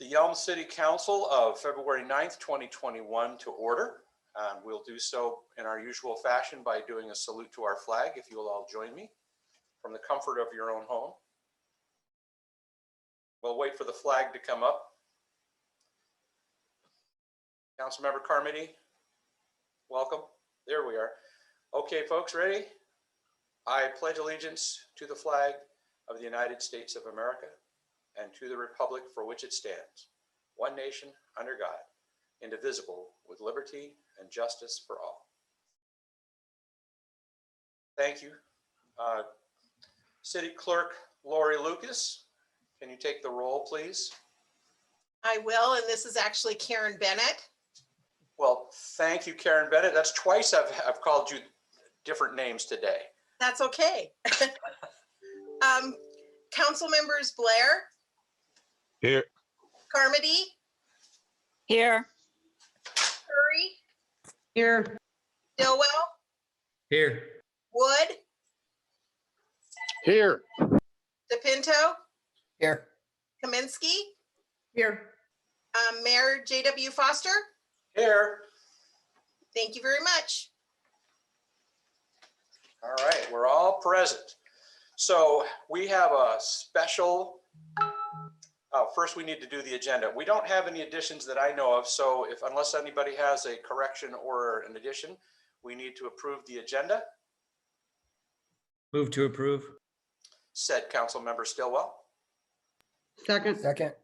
The Yelm City Council of February 9th, 2021 to order. We'll do so in our usual fashion by doing a salute to our flag, if you will all join me from the comfort of your own home. We'll wait for the flag to come up. Councilmember Carmody, welcome. There we are. Okay, folks, ready? I pledge allegiance to the flag of the United States of America and to the republic for which it stands, one nation under God, indivisible, with liberty and justice for all. Thank you. City Clerk Lori Lucas, can you take the roll, please? I will, and this is actually Karen Bennett. Well, thank you, Karen Bennett. That's twice I've called you different names today. That's okay. Council members Blair. Here. Carmody. Here. Curry. Here. Dillwell. Here. Wood. Here. DePinto. Here. Kaminsky. Here. Mayor J.W. Foster. Here. Thank you very much. All right, we're all present. So we have a special, first we need to do the agenda. We don't have any additions that I know of, so unless anybody has a correction or an addition, we need to approve the agenda. Move to approve. Said Councilmember Stillwell. Second.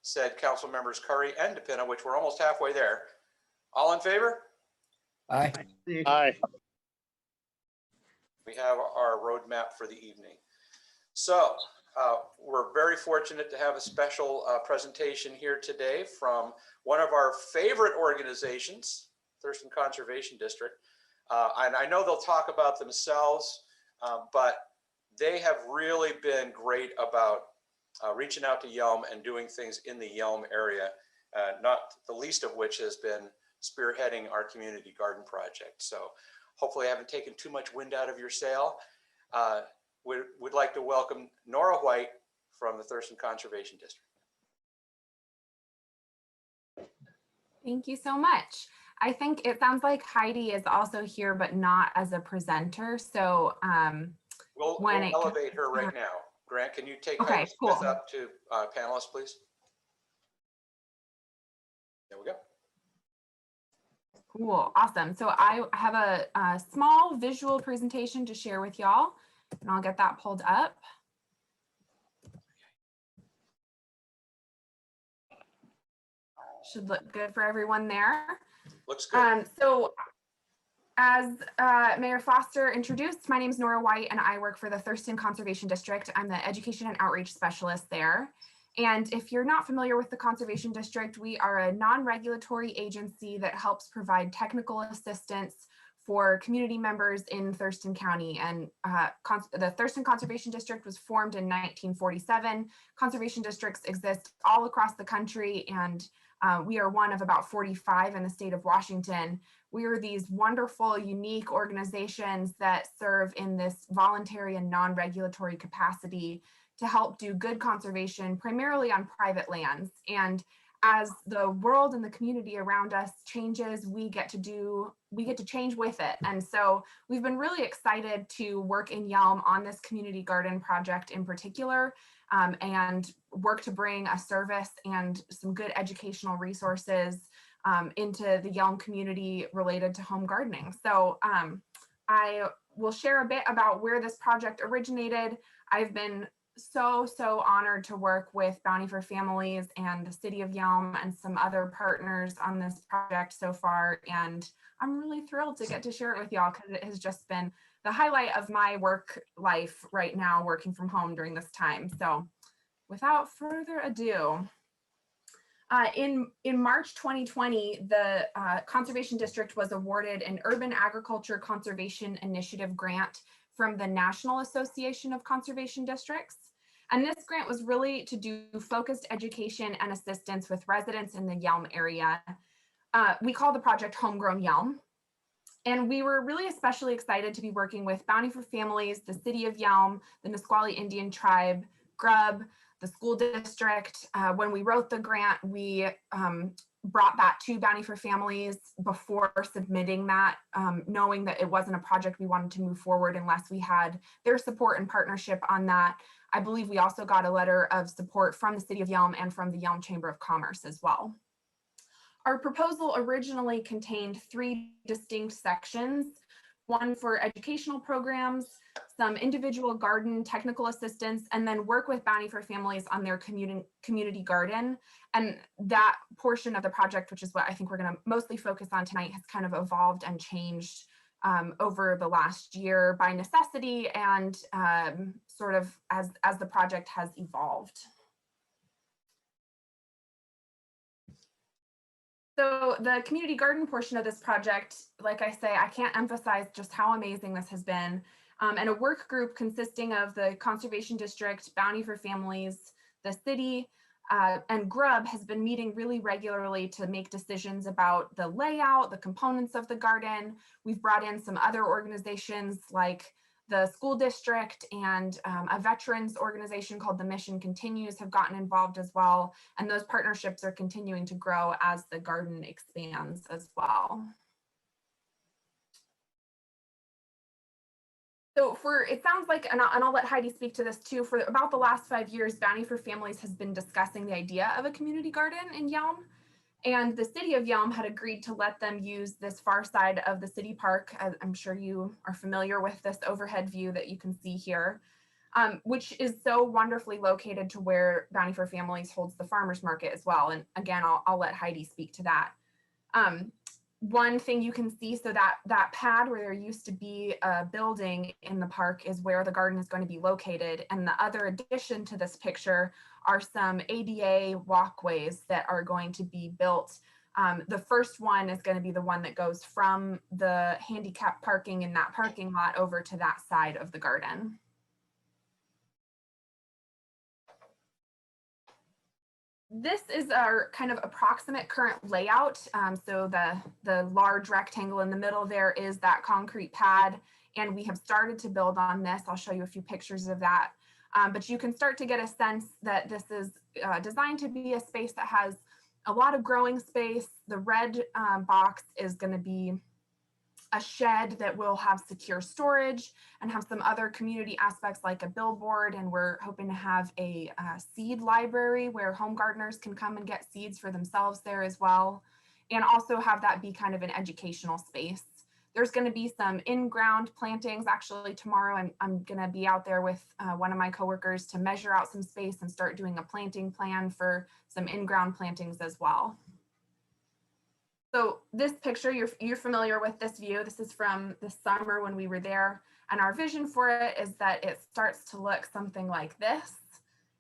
Said Council Members Curry and DePinto, which we're almost halfway there. All in favor? Aye. Aye. We have our roadmap for the evening. So we're very fortunate to have a special presentation here today from one of our favorite organizations, Thurston Conservation District. And I know they'll talk about themselves, but they have really been great about reaching out to Yelm and doing things in the Yelm area, not the least of which has been spearheading our community garden project. So hopefully I haven't taken too much wind out of your sail. We'd like to welcome Nora White from the Thurston Conservation District. Thank you so much. I think it sounds like Heidi is also here, but not as a presenter. So we'll elevate her right now. Grant, can you take okay, Heidi cool. Smith up to panelist, please? There we go. Cool, awesome. So I have a small visual presentation to share with y'all, and I'll get that pulled up. Should look good for everyone there. Looks good. So as Mayor Foster introduced, my name is Nora White and I work for the Thurston Conservation District. I'm the education and outreach specialist there. And if you're not familiar with the Conservation District, we are a non-regulatory agency that helps provide technical assistance for community members in Thurston County. And the Thurston Conservation District was formed in 1947. Conservation districts exist all across the country, and we are one of about 45 in the state of Washington. We are these wonderful, unique organizations that serve in this voluntary and non-regulatory capacity to help do good conservation, primarily on private lands. And as the world and the community around us changes, we get to change with it. And so we've been really excited to work in Yelm on this community garden project in particular, and work to bring a service and some good educational resources into the Yelm community related to home gardening. So I will share a bit about where this project originated. I've been so honored to work with Bounty for Families and the City of Yelm and some other partners on this project so far. And I'm really thrilled to get to share it with y'all because it has just been the highlight of my work life right now, working from home during this time. So without further ado, in March 2020, the Conservation District was awarded an Urban Agriculture Conservation Initiative grant from the National Association of Conservation Districts. And this grant was really to do focused education and assistance with residents in the Yelm area. We call the project Homegrown Yelm. And we were really especially excited to be working with Bounty for Families, the City of Yelm, the Nisqually Indian Tribe, Grub, the school district. When we wrote the grant, we brought that to Bounty for Families before submitting that, knowing that it wasn't a project we wanted to move forward unless we had their support and partnership on that. I believe we also got a letter of support from the City of Yelm and from the Yelm Chamber of Commerce as well. Our proposal originally contained 3 distinct sections, one for educational programs, some individual garden technical assistance, and then work with Bounty for Families on their community garden. And that portion of the project, which is what I think we're going to mostly focus on tonight, has kind of evolved and changed over the last year by necessity and sort of as the project has evolved. So the community garden portion of this project, like I say, I can't emphasize just how amazing this has been. And a work group consisting of the Conservation District, Bounty for Families, the city, and Grub has been meeting really regularly to make decisions about the layout, the components of the garden. We've brought in some other organizations like the school district and a veterans organization called The Mission Continues have gotten involved as well. And those partnerships are continuing to grow as the garden expands as well. So it sounds like, and I'll let Heidi speak to this too, for about the last 5 years, Bounty for Families has been discussing the idea of a community garden in Yelm. And the city of Yelm had agreed to let them use this far side of the city park. I'm sure you are familiar with this overhead view that you can see here, which is so wonderfully located to where Bounty for Families holds the farmers market as well. And again, I'll let Heidi speak to that. One thing you can see, so that pad where there used to be a building in the park is where the garden is going to be located. And the other addition to this picture are some ADA walkways that are going to be built. The first one is going to be the one that goes from the handicap parking in that parking lot over to that side of the garden. This is our kind of approximate current layout. So the large rectangle in the middle there is that concrete pad, and we have started to build on this. I'll show you a few pictures of that. But you can start to get a sense that this is designed to be a space that has a lot of growing space. The red box is going to be a shed that will have secure storage and have some other community aspects like a billboard. And we're hoping to have a seed library where home gardeners can come and get seeds for themselves there as well. And also have that be kind of an educational space. There's going to be some in-ground plantings. Actually, tomorrow I'm going to be out there with one of my coworkers to measure out some space and start doing a planting plan for some in-ground plantings as well. So this picture, you're familiar with this view. This is from the summer when we were there. And our vision for it is that it starts to look something like this.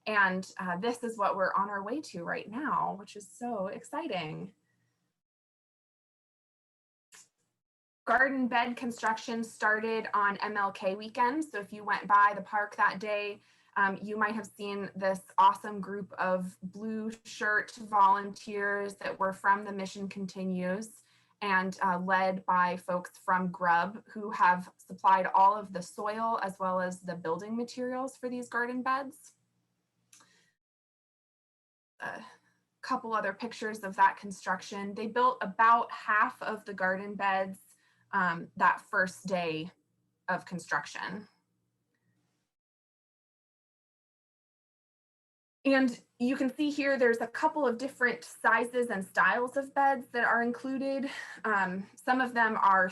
And this is what we're on our way to right now, which is so exciting. Garden bed construction started on MLK weekend. So if you went by the park that day, you might have seen this awesome group of blue shirt volunteers that were from the Mission Continues and led by folks from Grub, who have supplied all of the soil as well as the building materials for these garden beds. A couple other pictures of that construction. They built about half of the garden beds that first day of construction. And you can see here, there's a couple of different sizes and styles of beds that are included. Some of them are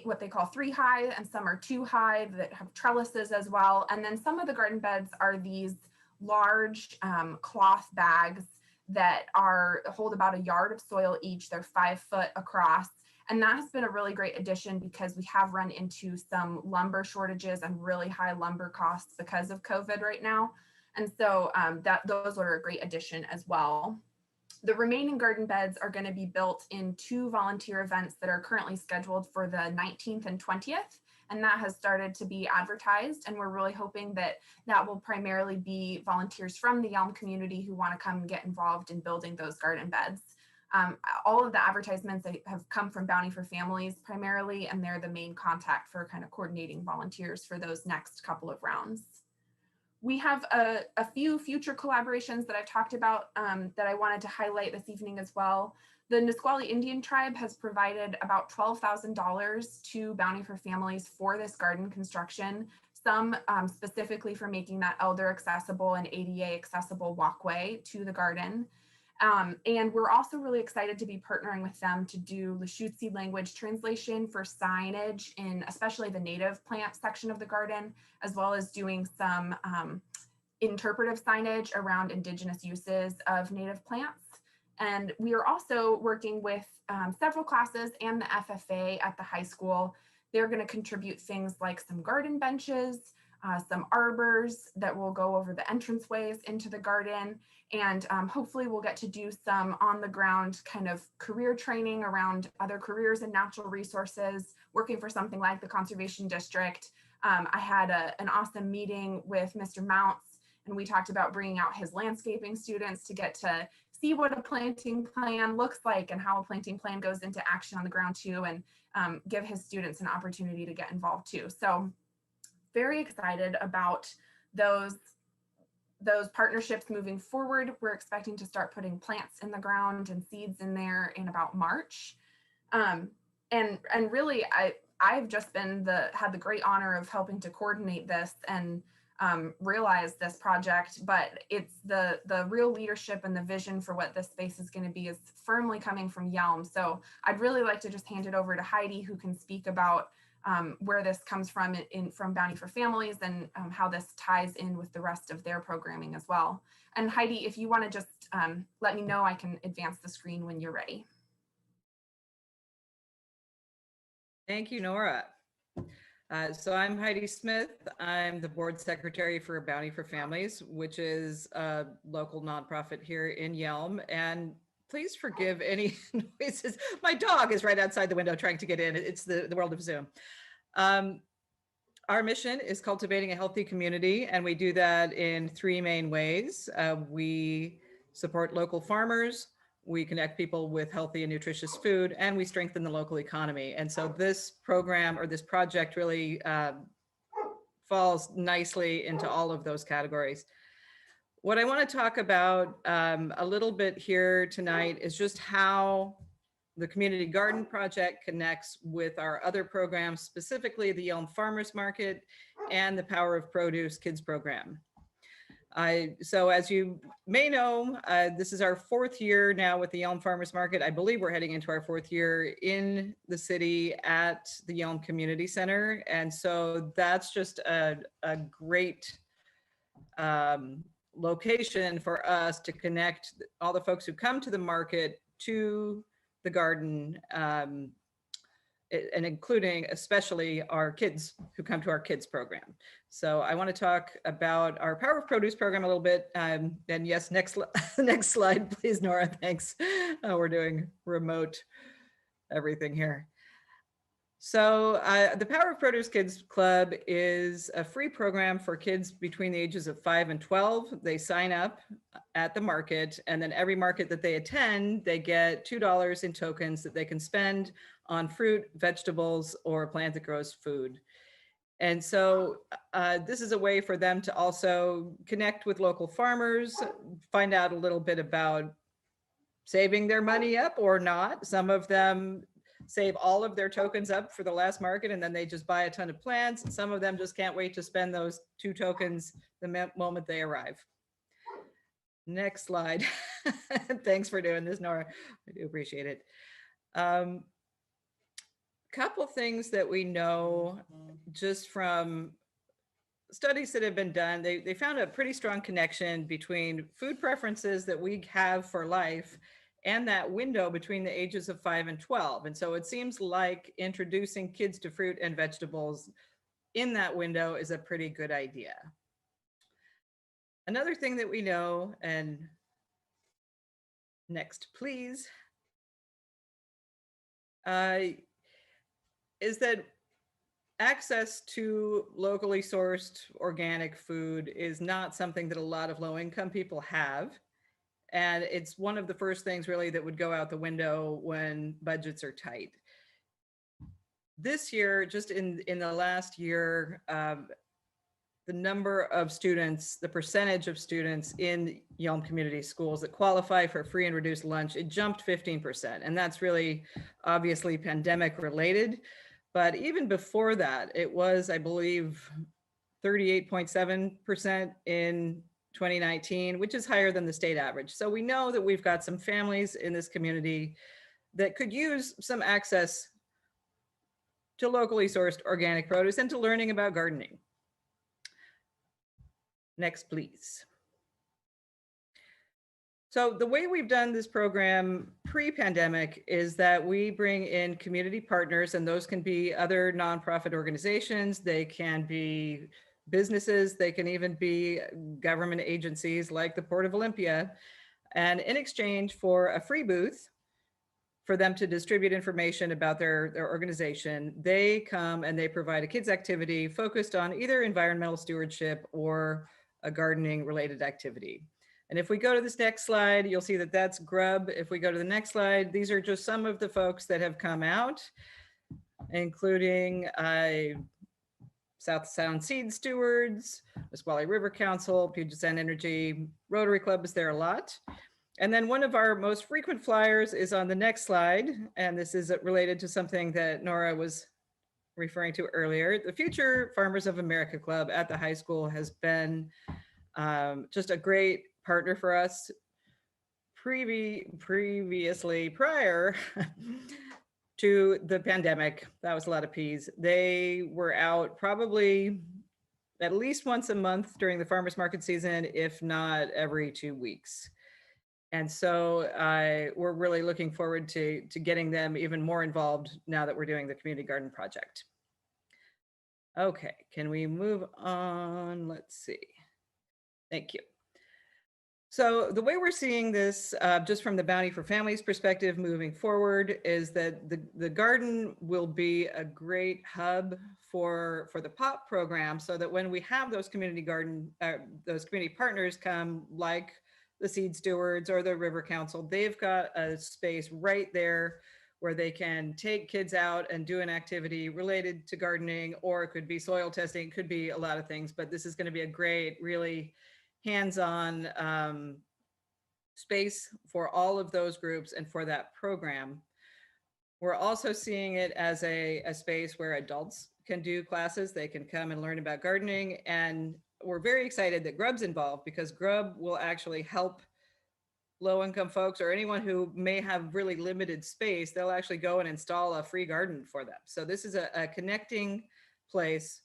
what they call 3 high, and some are 2 high that have trellises as well. And then some of the garden beds are these large cloth bags that hold about 1 yard of soil each. They're 5 foot across. And that has been a really great addition because we have run into some lumber shortages and really high lumber costs because of COVID right now. And so those are a great addition as well. The remaining garden beds are going to be built in 2 volunteer events that are currently scheduled for the 19th and 20th. And that has started to be advertised. And we're really hoping that that will primarily be volunteers from the Yelm community who want to come and get involved in building those garden beds. All of the advertisements have come from Bounty for Families primarily, and they're the main contact for kind of coordinating volunteers for those next couple of rounds. We have a few future collaborations that I've talked about that I wanted to highlight this evening as well. The Nisqually Indian Tribe has provided about $12,000 to Bounty for Families for this garden construction, some specifically for making that elder accessible and ADA accessible walkway to the garden. And we're also really excited to be partnering with them to do Lushootseed language translation for signage in especially the native plant section of the garden, as well as doing some interpretive signage around indigenous uses of native plants. And we are also working with several classes and the FFA at the high school. They're going to contribute things like some garden benches, some arbors that will go over the entranceways into the garden. And hopefully we'll get to do some on the ground kind of career training around other careers and natural resources, working for something like the Conservation District. I had an awesome meeting with Mr. Mounts, and we talked about bringing out his landscaping students to get to see what a planting plan looks like and how a planting plan goes into action on the ground too, and give his students an opportunity to get involved too. So very excited about those partnerships moving forward. We're expecting to start putting plants in the ground and seeds in there in about March. And really, I've just had the great honor of helping to coordinate this and realize this project, but it's the real leadership and the vision for what this space is going to be is firmly coming from Yelm. So I'd really like to just hand it over to Heidi, who can speak about where this comes from from Bounty for Families and how this ties in with the rest of their programming as well. And Heidi, if you want to just let me know, I can advance the screen when you're ready. Thank you, Nora. So I'm Heidi Smith. I'm the board secretary for Bounty for Families, which is a local nonprofit here in Yelm. And please forgive any noises. My dog is right outside the window trying to get in. It's the world of Zoom. Our mission is cultivating a healthy community, and we do that in three main ways. We support local farmers, we connect people with healthy and nutritious food, and we strengthen the local economy. And so this program or this project really falls nicely into all of those categories. What I want to talk about a little bit here tonight is just how the Community Garden Project connects with our other programs, specifically the Yelm Farmers Market and the Power of Produce Kids program. So as you may know, this is our fourth year now with the Yelm Farmers Market. I believe we're heading into our fourth year in the city at the Yelm Community Center. And so that's just a great location for us to connect all the folks who come to the market to the garden, and including especially our kids who come to our kids program. So I want to talk about our Power of Produce program a little bit. And yes, next slide, please, Nora. Thanks. We're doing remote everything here. So the Power of Produce Kids Club is a free program for kids between the ages of 5 and 12. They sign up at the market, and then every market that they attend, they get $2 in tokens that they can spend on fruit, vegetables, or a plant that grows food. And so this is a way for them to also connect with local farmers, find out a little bit about saving their money up or not. Some of them save all of their tokens up for the last market, and then they just buy a ton of plants. Some of them just can't wait to spend those 2 tokens the moment they arrive. Next slide. Thanks for doing this, Nora. I do appreciate it. Couple things that we know just from studies that have been done, they found a pretty strong connection between food preferences that we have for life and that window between the ages of 5 and 12. And so it seems like introducing kids to fruit and vegetables in that window is a pretty good idea. Another thing that we know, and next, please, is that access to locally sourced organic food is not something that a lot of low-income people have. And it's one of the first things really that would go out the window when budgets are tight. This year, just in the last year, the number of students, the percentage of students in Yelm Community Schools that qualify for free and reduced lunch, it jumped 15%. And that's really obviously pandemic related. But even before that, it was, I believe, 38.7% in 2019, which is higher than the state average. So we know that we've got some families in this community that could use some access to locally sourced organic produce and to learning about gardening. Next, please. So the way we've done this program pre-pandemic is that we bring in community partners, and those can be other nonprofit organizations, they can be businesses, they can even be government agencies like the Port of Olympia. And in exchange for a free booth for them to distribute information about their organization, they come and they provide a kids activity focused on either environmental stewardship or a gardening related activity. And if we go to this next slide, you'll see that that's Grub. If we go to the next slide, these are just some of the folks that have come out, including South Sound Seed Stewards, Nisqually River Council, Puget Sound Energy, Rotary Club is there a lot. And then one of our most frequent flyers is on the next slide. And this is related to something that Nora was referring to earlier. The Future Farmers of America Club at the high school has been just a great partner for us previously prior to the pandemic. That was a lot of P's. They were out probably at least once a month during the farmers market season, if not every 2 weeks. And so we're really looking forward to getting them even more involved now that we're doing the community garden project. Okay, can we move on? Let's see. Thank you. So the way we're seeing this, just from the Bounty for Families perspective moving forward, is that the garden will be a great hub for the POP program, so that when we have those community garden, those community partners come, like the Seed Stewards or the River Council, they've got a space right there where they can take kids out and do an activity related to gardening, or it could be soil testing, it could be a lot of things, but this is going to be a great, really hands-on space for all of those groups and for that program. We're also seeing it as a space where adults can do classes. They can come and learn about gardening. And we're very excited that Grub's involved, because Grub will actually help low-income folks or anyone who may have really limited space. They'll actually go and install a free garden for them. So this is a connecting place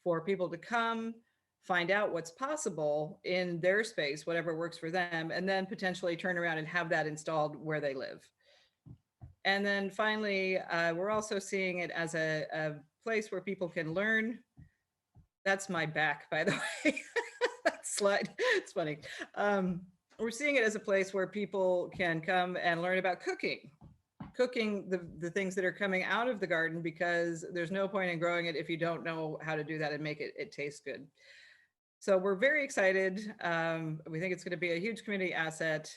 for people to come, find out what's possible in their space, whatever works for them, and then potentially turn around and have that installed where they live. And then finally, we're also seeing it as a place where people can learn. That's my back, by the way. That slide, it's funny. We're seeing it as a place where people can come and learn about cooking the things that are coming out of the garden, because there's no point in growing it if you don't know how to do that and make it taste good. So we're very excited. We think it's going to be a huge community asset.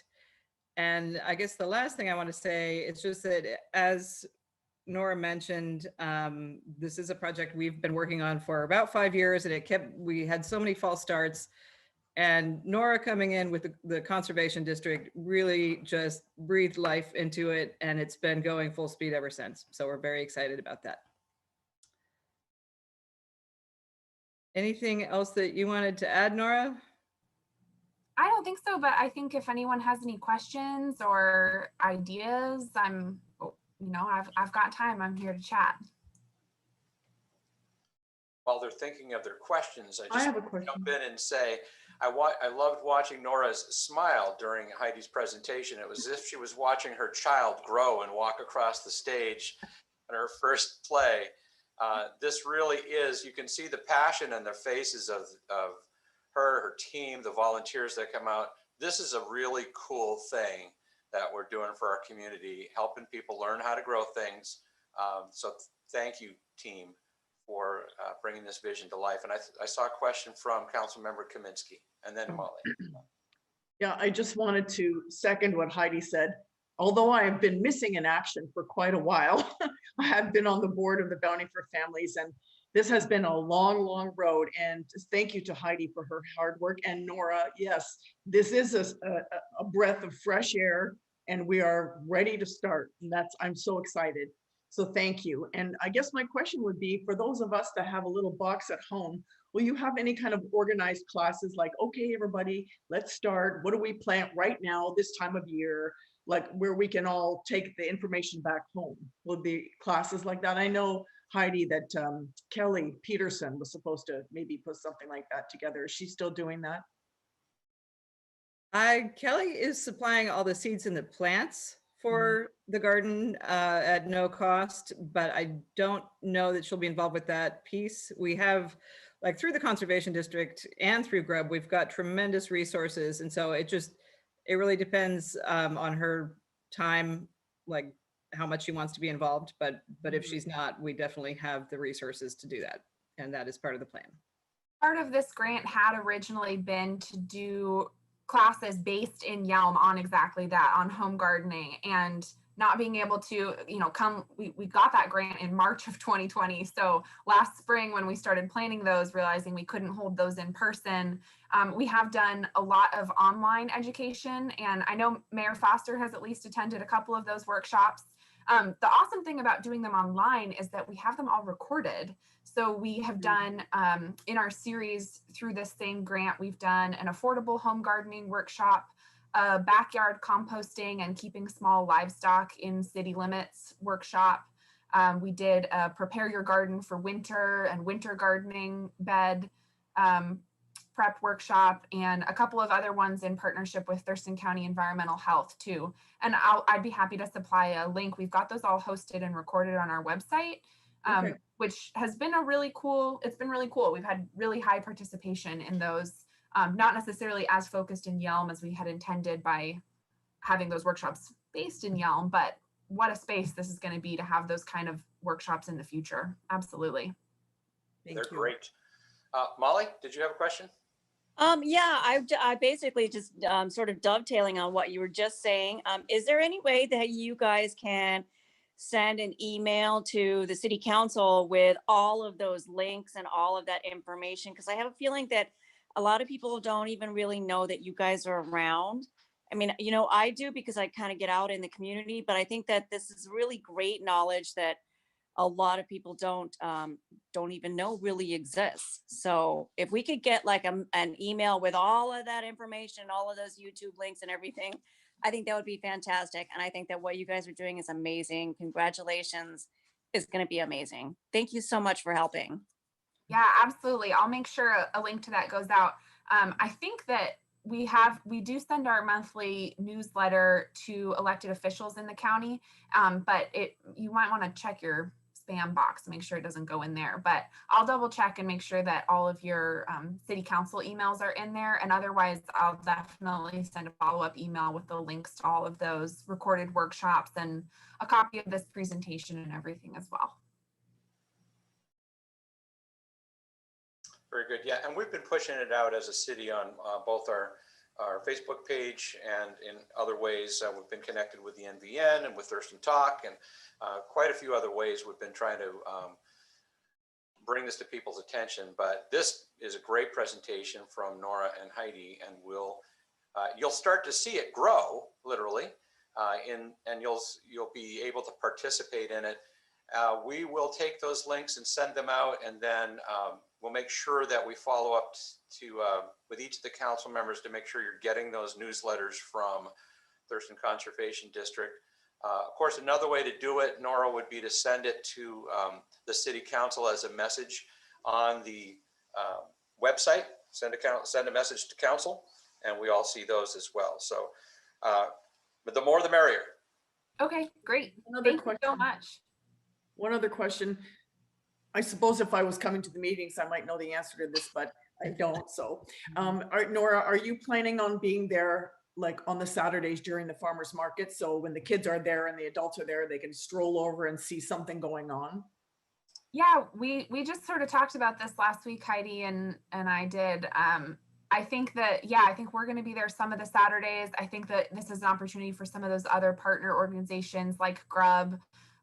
And I guess the last thing I want to say is just that, as Nora mentioned, this is a project we've been working on for about 5 years, and we had so many false starts. And Nora coming in with the conservation district really just breathed life into it, and it's been going full speed ever since. So we're very excited about that. Anything else that you wanted to add, Nora? I don't think so, but I think if anyone has any questions or ideas, I've got time. I'm here to chat. While they're thinking of their questions, I I just have a want to question. jump in and say, I loved watching Nora's smile during Heidi's presentation. It was as if she was watching her child grow and walk across the stage on her first play. This really is, you can see the passion in the faces of her team, the volunteers that come out. This is a really cool thing that we're doing for our community, helping people learn how to grow things. So thank you, team, for bringing this vision to life. And I saw a question from Councilmember Kaminsky, and then Molly. Yeah, I just wanted to second what Heidi said. Although I have been missing in action for quite a while, I have been on the board of the Bounty for Families, and this has been a long, long road, and thank you to Heidi for her hard work, and Nora, yes, this is a breath of fresh air, and we are ready to start, and I'm so excited. So thank you. And I guess my question would be, for those of us that have a little box at home, will you have any kind of organized classes like, okay, everybody, let's start. What do we plant right now, this time of year? Like where we can all take the information back home? Will be classes like that? I know, Heidi, that Kelly Peterson was supposed to maybe put something like that together. Is she still doing that? Kelly is supplying all the seeds and the plants for the garden at no cost, but I don't know that she'll be involved with that piece. We have, like, through the Conservation District and through Grub, we've got tremendous resources. And so it really depends on her time, like how much she wants to be involved. But if she's not, we definitely have the resources to do that. And that is part of the plan. Part of this grant had originally been to do classes based in Yelm on exactly that, on home gardening, and not being able to, we got that grant in March of 2020. So last spring when we started planning those, realizing we couldn't hold those in person, we have done a lot of online education. And I know Mayor Foster has at least attended a couple of those workshops. The awesome thing about doing them online is that we have them all recorded. So we have done, in our series through this same grant, we've done an affordable home gardening workshop, a backyard composting and keeping small livestock in city limits workshop. We did a prepare your garden for winter and winter gardening bed prep workshop, and a couple of other ones in partnership with Thurston County Environmental Health too. And I'd be happy to supply a link. We've got those all hosted and recorded on our website, which has been it's been really cool. We've had really high participation in those, not necessarily as focused in Yelm as we had intended by having those workshops based in Yelm, but what a space this is going to be to have those kind of workshops in the future. Absolutely. They're great. Molly, did you have a question? Yeah, I basically just sort of dovetailing on what you were just saying. Is there any way that you guys can send an email to the city council with all of those links and all of that information? Because I have a feeling that a lot of people don't even really know that you guys are around. I mean, I do, because I kind of get out in the community, but I think that this is really great knowledge that a lot of people don't even know really exists. So if we could get like an email with all of that information, all of those YouTube links and everything, I think that would be fantastic. And I think that what you guys are doing is amazing. Congratulations. It's going to be amazing. Thank you so much for helping. Yeah, absolutely. I'll make sure a link to that goes out. I think that we do send our monthly newsletter to elected officials in the county, but you might want to check your spam box to make sure it doesn't go in there. But I'll double check and make sure that all of your city council emails are in there. And otherwise, I'll definitely send a follow-up email with the links to all of those recorded workshops and a copy of this presentation and everything as well. Very good. Yeah, and we've been pushing it out as a city on both our Facebook page and in other ways. We've been connected with the NVN and with Thurston Talk, and quite a few other ways we've been trying to bring this to people's attention. But this is a great presentation from Nora and Heidi, and you'll start to see it grow literally, and you'll be able to participate in it. We will take those links and send them out, and then we'll make sure that we follow up with each of the council members to make sure you're getting those newsletters from Thurston Conservation District. Of course, another way to do it, Nora, would be to send it to the city council as a message on the website. Send a message to council, and we all see those as well. So, but the more the merrier. Okay, great. Thank you so much. One other question. I suppose if I was coming to the meetings, I might know the answer to this, but I don't. So, Nora, are you planning on being there like on the Saturdays during the farmers market? So when the kids are there and the adults are there, they can stroll over and see something going on? Yeah, we just sort of talked about this last week, Heidi and I did. I think we're going to be there some of the Saturdays. I think that this is an opportunity for some of those other partner organizations like Grub,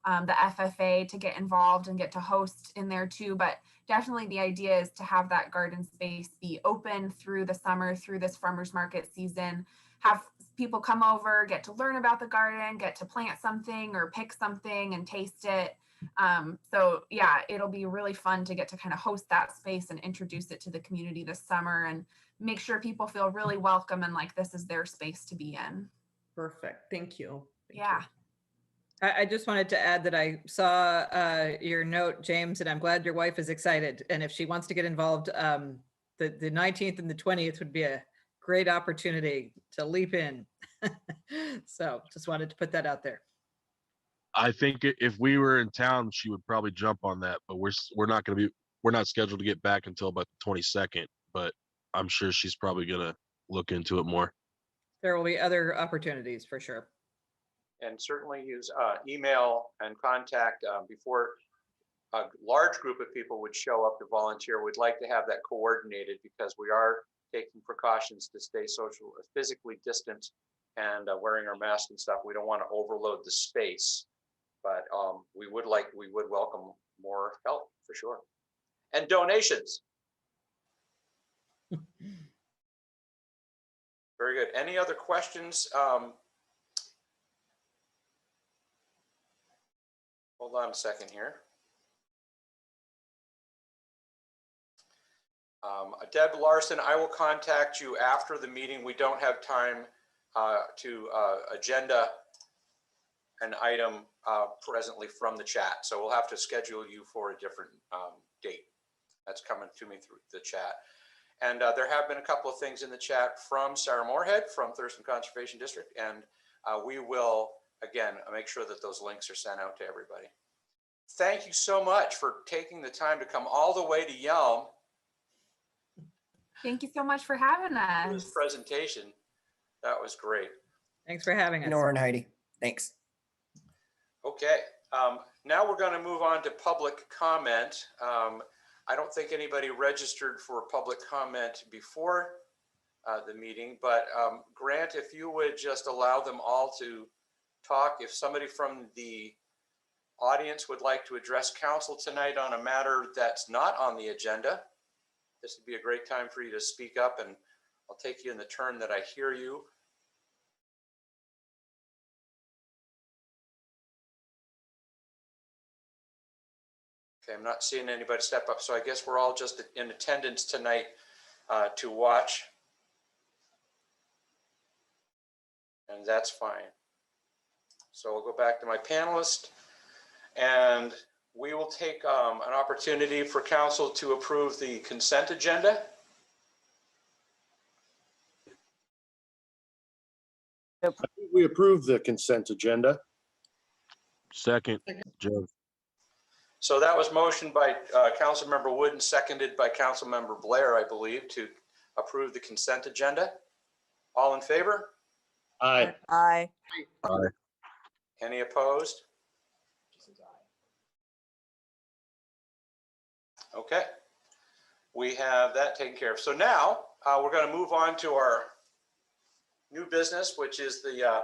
the FFA to get involved and get to host in there too. But definitely the idea is to have that garden space be open through the summer, through this farmers market season, have people come over, get to learn about the garden, get to plant something or pick something and taste it. So yeah, it'll be really fun to get to kind of host that space and introduce it to the community this summer and make sure people feel really welcome and like this is their space to be in. Perfect. Thank you. Thank Yeah. you. I just wanted to add that I saw your note, James, and I'm glad your wife is excited. And if she wants to get involved, the 19th and the 20th would be a great opportunity to leap in. So just wanted to put that out there. I think if we were in town, she would probably jump on that, but we're not scheduled to get back until about the 22nd, but I'm sure she's probably gonna look into it more. There will be other opportunities for sure. And certainly use email and contact before a large group of people would show up to volunteer. We'd like to have that coordinated because we are taking precautions to stay physically distant and wearing our masks and stuff. We don't want to overload the space, but we would welcome more help for sure. And donations. Very good. Any other questions? Hold on a second here. Deb Larson, I will contact you after the meeting. We don't have time to agenda an item presently from the chat. So we'll have to schedule you for a different date. That's coming to me through the chat. And there have been a couple of things in the chat from Sarah Moorhead from Thurston Conservation District. And we will, again, make sure that those links are sent out to everybody. Thank you so much for taking the time to come all the way to Yelm. Thank you so much for having For us. this presentation. That was great. Thanks for having us. Nora and Heidi, thanks. Okay, now we're going to move on to public comment. I don't think anybody registered for public comment before the meeting, but Grant, if you would just allow them all to talk. If somebody from the audience would like to address council tonight on a matter that's not on the agenda, this would be a great time for you to speak up, and I'll take you in the turn that I hear you. Okay, I'm not seeing anybody step up, so I guess we're all just in attendance tonight to watch. And that's fine. So we'll go back to my panelist, and we will take an opportunity for council to approve the consent agenda. We approve the consent agenda. Second, Joe. So that was motioned by Councilmember Wood and seconded by Councilmember Blair, I believe, to approve the consent agenda. All in favor? Aye. Aye. Aye. Any opposed? Okay, we have that taken care of. So now we're going to move on to our new business, which is the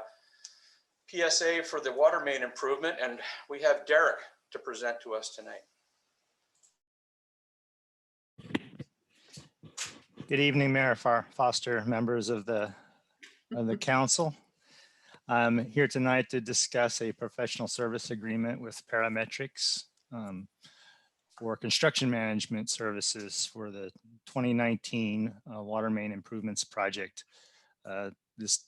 PSA for the water main improvement. And we have Derek to present to us tonight. Good evening, Mayor Foster, members of the council. I'm here tonight to discuss a professional service agreement with Parametrics for construction management services for the 2019 water main improvements project. This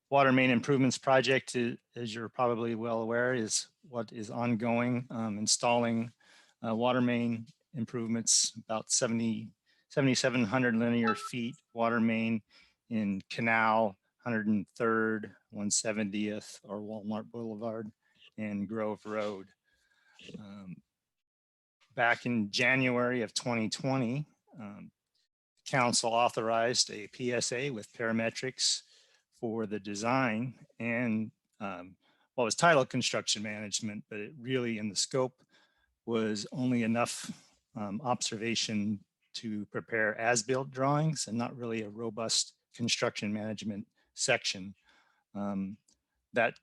water main improvements project, as you're probably well aware, is what is ongoing, installing water main improvements, about 7,700 linear feet water main in Canal, 103rd, 170th, or Walmart Boulevard, and Grove Road. Back in January of 2020, council authorized a PSA with Parametrics for the design and what was titled construction management, but it really in the scope was only enough observation to prepare as-built drawings and not really a robust construction management section. That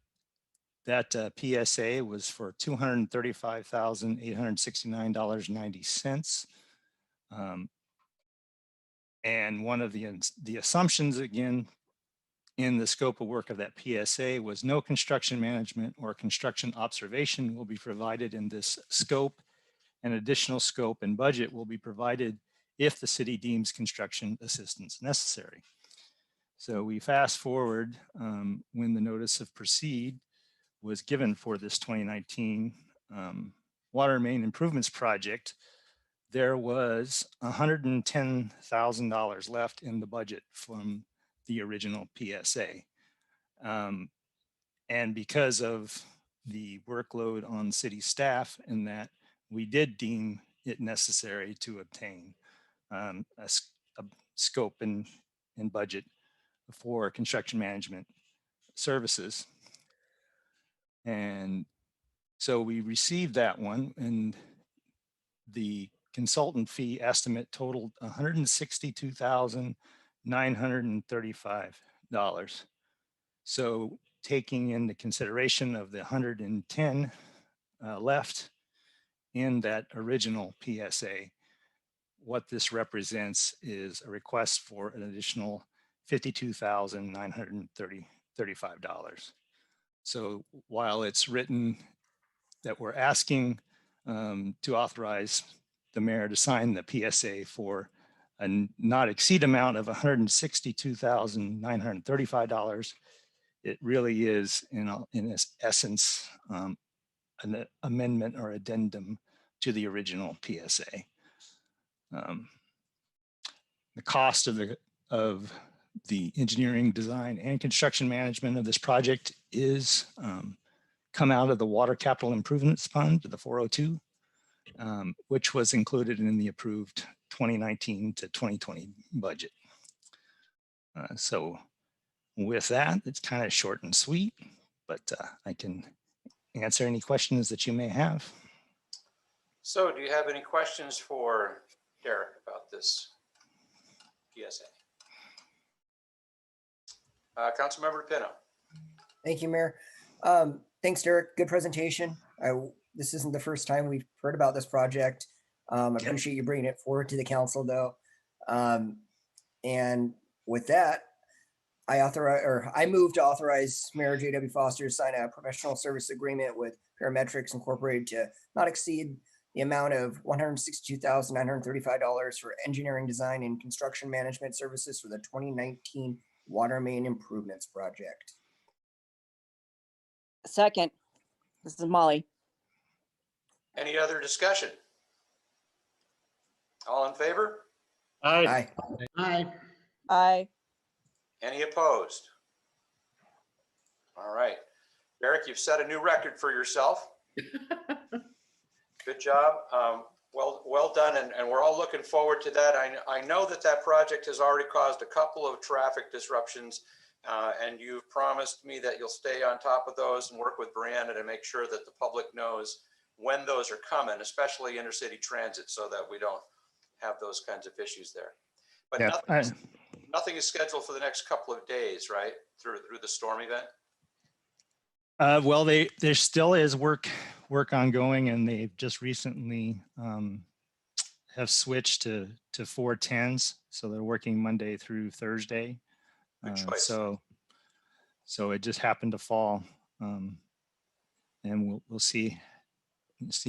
That PSA was for $235,869.90. And one of the assumptions, again, in the scope of work of that PSA was no construction management or construction observation will be provided in this scope. And additional scope and budget will be provided if the city deems construction assistance necessary. So we fast forward when the notice of proceed was given for this 2019 water main improvements project. There was $110,000 left in the budget from the original PSA. And because of the workload on city staff in that, we did deem it necessary to obtain a scope and budget for construction management services. And so we received that one, and the consultant fee estimate totaled $162,935. So taking into consideration of the 110 left in that original PSA, what this represents is a request for an additional $52,935. So while it's written that we're asking to authorize the mayor to sign the PSA for a not exceed amount of $162,935, it really is in its essence an amendment or addendum to the original PSA. The cost of the engineering, design, and construction management of this project is come out of the Water Capital Improvements Fund, the 402, which was included in the approved 2019 to 2020 budget. So with that, it's kind of short and sweet, but I can answer any questions that you may have. So do you have any questions for Derek about this PSA? Councilmember Pino. Thank you, Mayor. Thanks, Derek. Good presentation. This isn't the first time we've heard about this project. I appreciate you bringing it forward to the council, though. And with that, I move to authorize Mayor J.W. Foster to sign a professional service agreement with Parametrics Incorporated to not exceed the amount of $162,935 for engineering, design, and construction management services for the 2019 water main improvements project. Second, this is Molly. Any other discussion? All in favor? Aye. Aye. Aye. Any opposed? All right. Derek, you've set a new record for yourself. Good job. Well done. And we're all looking forward to that. I know that project has already caused a couple of traffic disruptions, and you've promised me that you'll stay on top of those and work with Brianna to make sure that the public knows when those are coming, especially intercity transit, so that we don't have those kinds of issues there. But yeah, nothing is scheduled for the next couple of days, right? Through the storm event? Well, there still is work ongoing, and they've just recently have switched to 410s. So they're working Monday through Thursday. Good choice. So it just happened to fall, and we'll see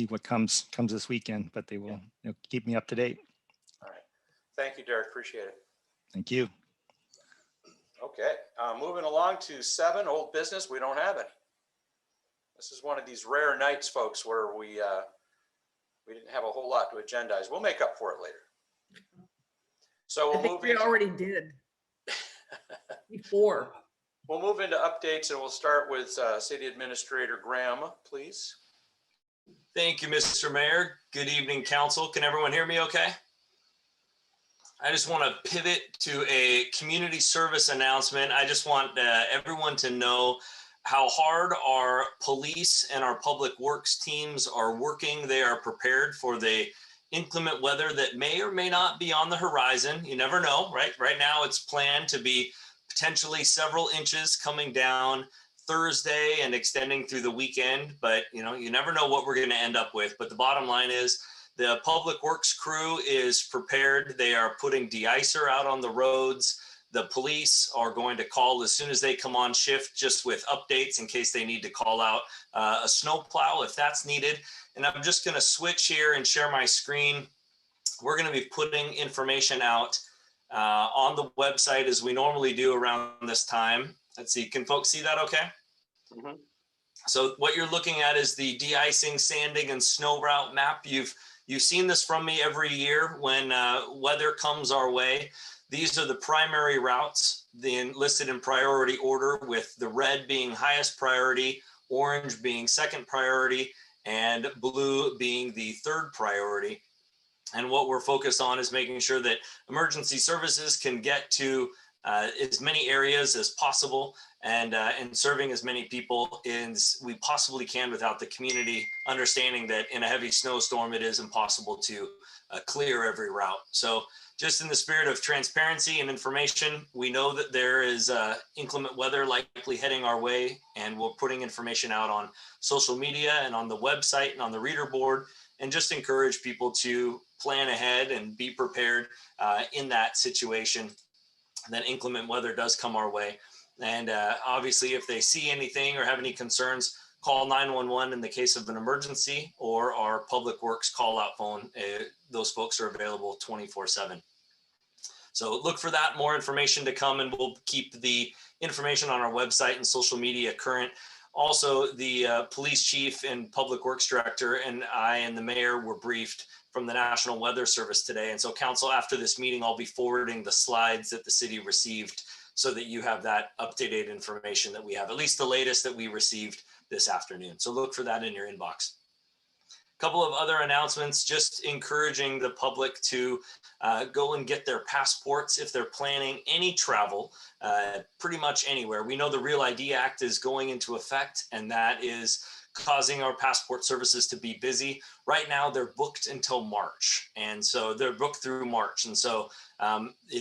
what comes this weekend, but they'll keep me up to date. All right. Thank you, Derek. Appreciate it. Thank you. Okay. Moving along to 7, old business. We don't have any. This is one of these rare nights, folks, where we didn't have a whole lot to agendize. We'll make up for it later. So I think we already did before. We'll move into updates, and we'll start with City Administrator Graham, please. Thank you, Mr. Mayor. Good evening, Council. Can everyone hear me okay? I just want to pivot to a community service announcement. I just want everyone to know how hard our police and our public works teams are working. They are prepared for the inclement weather that may or may not be on the horizon. You never know, right? Right now it's planned to be potentially several inches coming down Thursday and extending through the weekend, but you never know what we're going to end up with. But the bottom line is the Public Works crew is prepared. They are putting de-icer out on the roads. The police are going to call as soon as they come on shift, just with updates in case they need to call out a snow plow if that's needed. And I'm just going to switch here and share my screen. We're going to be putting information out on the website as we normally do around this time. Let's see, can folks see that okay? Mhm. So what you're looking at is the de-icing, sanding, and snow route map. You've seen this from me every year when weather comes our way. These are the primary routes, listed in priority order, with the red being highest priority, orange being second priority, and blue being the third priority. And what we're focused on is making sure that emergency services can get to as many areas as possible, and serving as many people as we possibly can without the community understanding that in a heavy snowstorm, it is impossible to clear every route. So just in the spirit of transparency and information, we know that there is inclement weather likely heading our way, and we're putting information out on social media and on the website and on the reader board, and just encourage people to plan ahead and be prepared in that situation. That inclement weather does come our way. And obviously, if they see anything or have any concerns, call 911 in the case of an emergency, or our Public Works call-out phone. Those folks are available 24/7. So look for that, more information to come, and we'll keep the information on our website and social media current. Also, the police chief and Public Works director and I and the mayor were briefed from the National Weather Service today. And so council, after this meeting, I'll be forwarding the slides that the city received so that you have that up-to-date information that we have, at least the latest that we received this afternoon. So look for that in your inbox. A couple of other announcements, just encouraging the public to go and get their passports if they're planning any travel, pretty much anywhere. We know the Real ID Act is going into effect, and that is causing our passport services to be busy. Right now, they're booked until March. And so they're booked through March. And so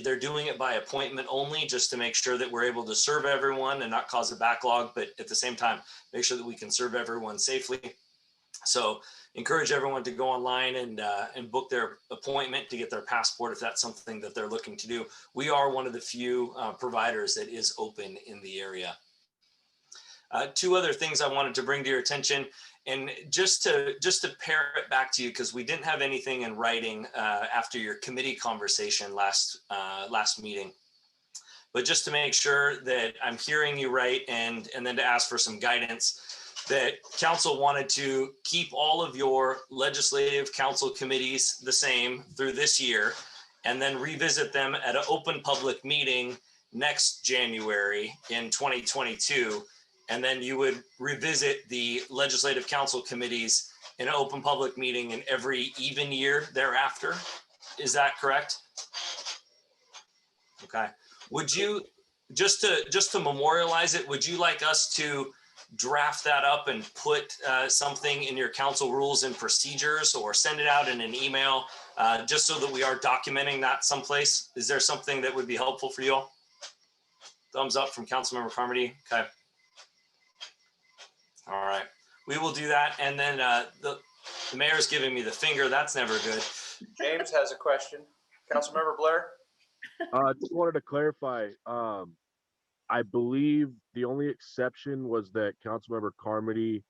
they're doing it by appointment only, just to make sure that we're able to serve everyone and not cause a backlog, but at the same time, make sure that we can serve everyone safely. So encourage everyone to go online and book their appointment to get their passport if that's something that they're looking to do. We are one of the few providers that is open in the area. Two other things I wanted to bring to your attention, and just to pair it back to you, because we didn't have anything in writing after your committee conversation last meeting, but just to make sure that I'm hearing you right, and then to ask for some guidance, that council wanted to keep all of your legislative council committees the same through this year, and then revisit them at an open public meeting next January in 2022. And then you would revisit the legislative council committees in an open public meeting in every even year thereafter. Is that correct? Okay. Would you, just to memorialize it, would you like us to draft that up and put something in your council rules and procedures, or send it out in an email, just so that we are documenting that someplace? Is there something that would be helpful for you all? Thumbs up from Councilmember Carmody. Okay. All right, we will do that. And then the mayor's giving me the finger. That's never good. James has a question. Councilmember Blair? I just wanted to clarify. I believe the only exception was that Councilmember Carmody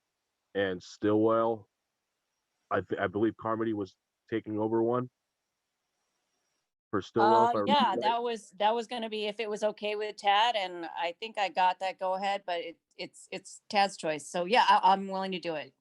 and Stillwell. I believe Carmody was taking over one for Stillwell. if I remember Yeah, right. that was going to be if it was okay with Tad, and I think I got that go ahead, but it's Tad's choice. So yeah, I'm willing to do it.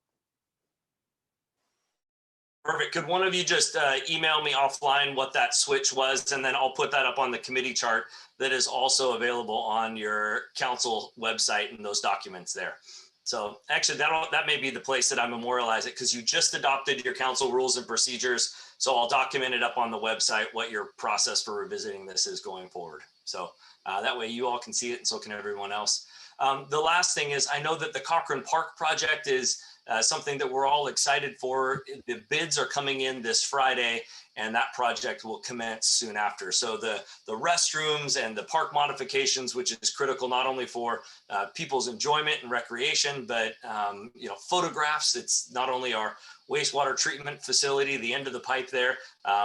Perfect. Could one of you just email me offline what that switch was, and then I'll put that up on the committee chart that is also available on your council website and those documents there. So actually that may be the place that I memorialize it, because you just adopted your council rules and procedures. So I'll document it up on the website what your process for revisiting this is going forward. So that way you all can see it, and so can everyone else. The last thing is, I know that the Cochrane Park project is something that we're all excited for. The bids are coming in this Friday, and that project will commence soon after. So the restrooms and the park modifications, which is critical not only for people's enjoyment and recreation, but photographs. It's not only our wastewater treatment facility, the end of the pipe there.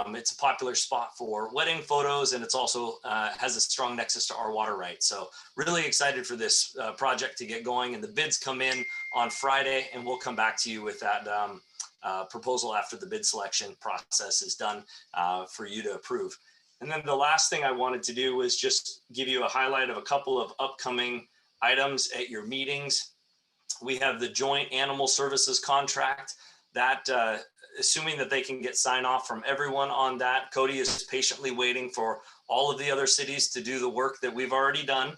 It's a popular spot for wedding photos, and it's also has a strong nexus to our water rights. So really excited for this project to get going, and the bids come in on Friday, and we'll come back to you with that proposal after the bid selection process is done for you to approve. And then the last thing I wanted to do was just give you a highlight of a couple of upcoming items at your meetings. We have the joint animal services contract that, assuming that they can get sign off from everyone on that. Cody is patiently waiting for all of the other cities to do the work that we've already done,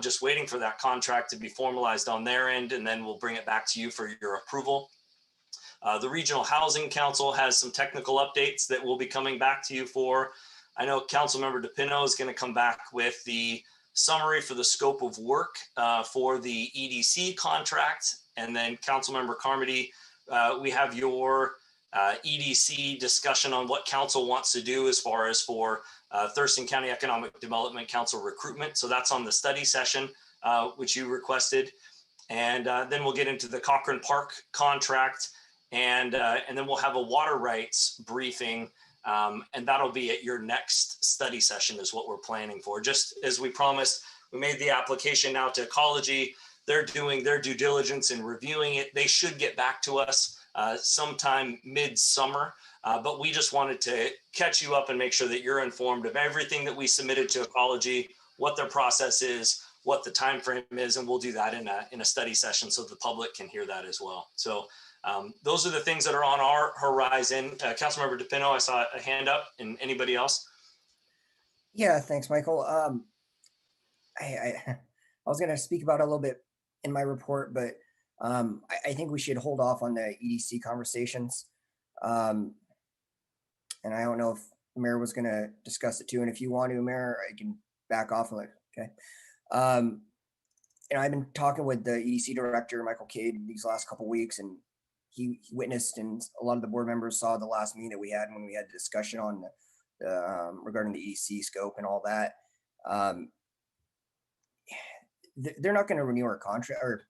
just waiting for that contract to be formalized on their end, and then we'll bring it back to you for your approval. The Regional Housing Council has some technical updates that we'll be coming back to you for. I know Councilmember DePino is going to come back with the summary for the scope of work for the EDC contract, and then Councilmember Carmody, we have your EDC discussion on what council wants to do as far as for Thurston County Economic Development Council recruitment. So that's on the study session, which you requested. And then we'll get into the Cochrane Park contract, and then we'll have a water rights briefing, and that'll be at your next study session is what we're planning for. Just as we promised, we made the application now to Ecology. They're doing their due diligence and reviewing it. They should get back to us sometime mid-summer, but we just wanted to catch you up and make sure that you're informed of everything that we submitted to Ecology, what their process is, what the time frame is, and we'll do that in a study session so the public can hear that as well. So those are the things that are on our horizon. Councilmember DePino, I saw a hand up, and anybody else? Yeah, thanks, Michael. I was going to speak about it a little bit in my report, but I think we should hold off on the EDC conversations. And I don't know if the mayor was going to discuss it too. And if you want to, Mayor, I can back off and okay. And I've been talking with the EDC director, Michael Cade, these last couple of weeks, and he witnessed, and a lot of the board members saw the last meeting that we had when we had the discussion on regarding the EDC scope and all that. They're not going to renew our contract, or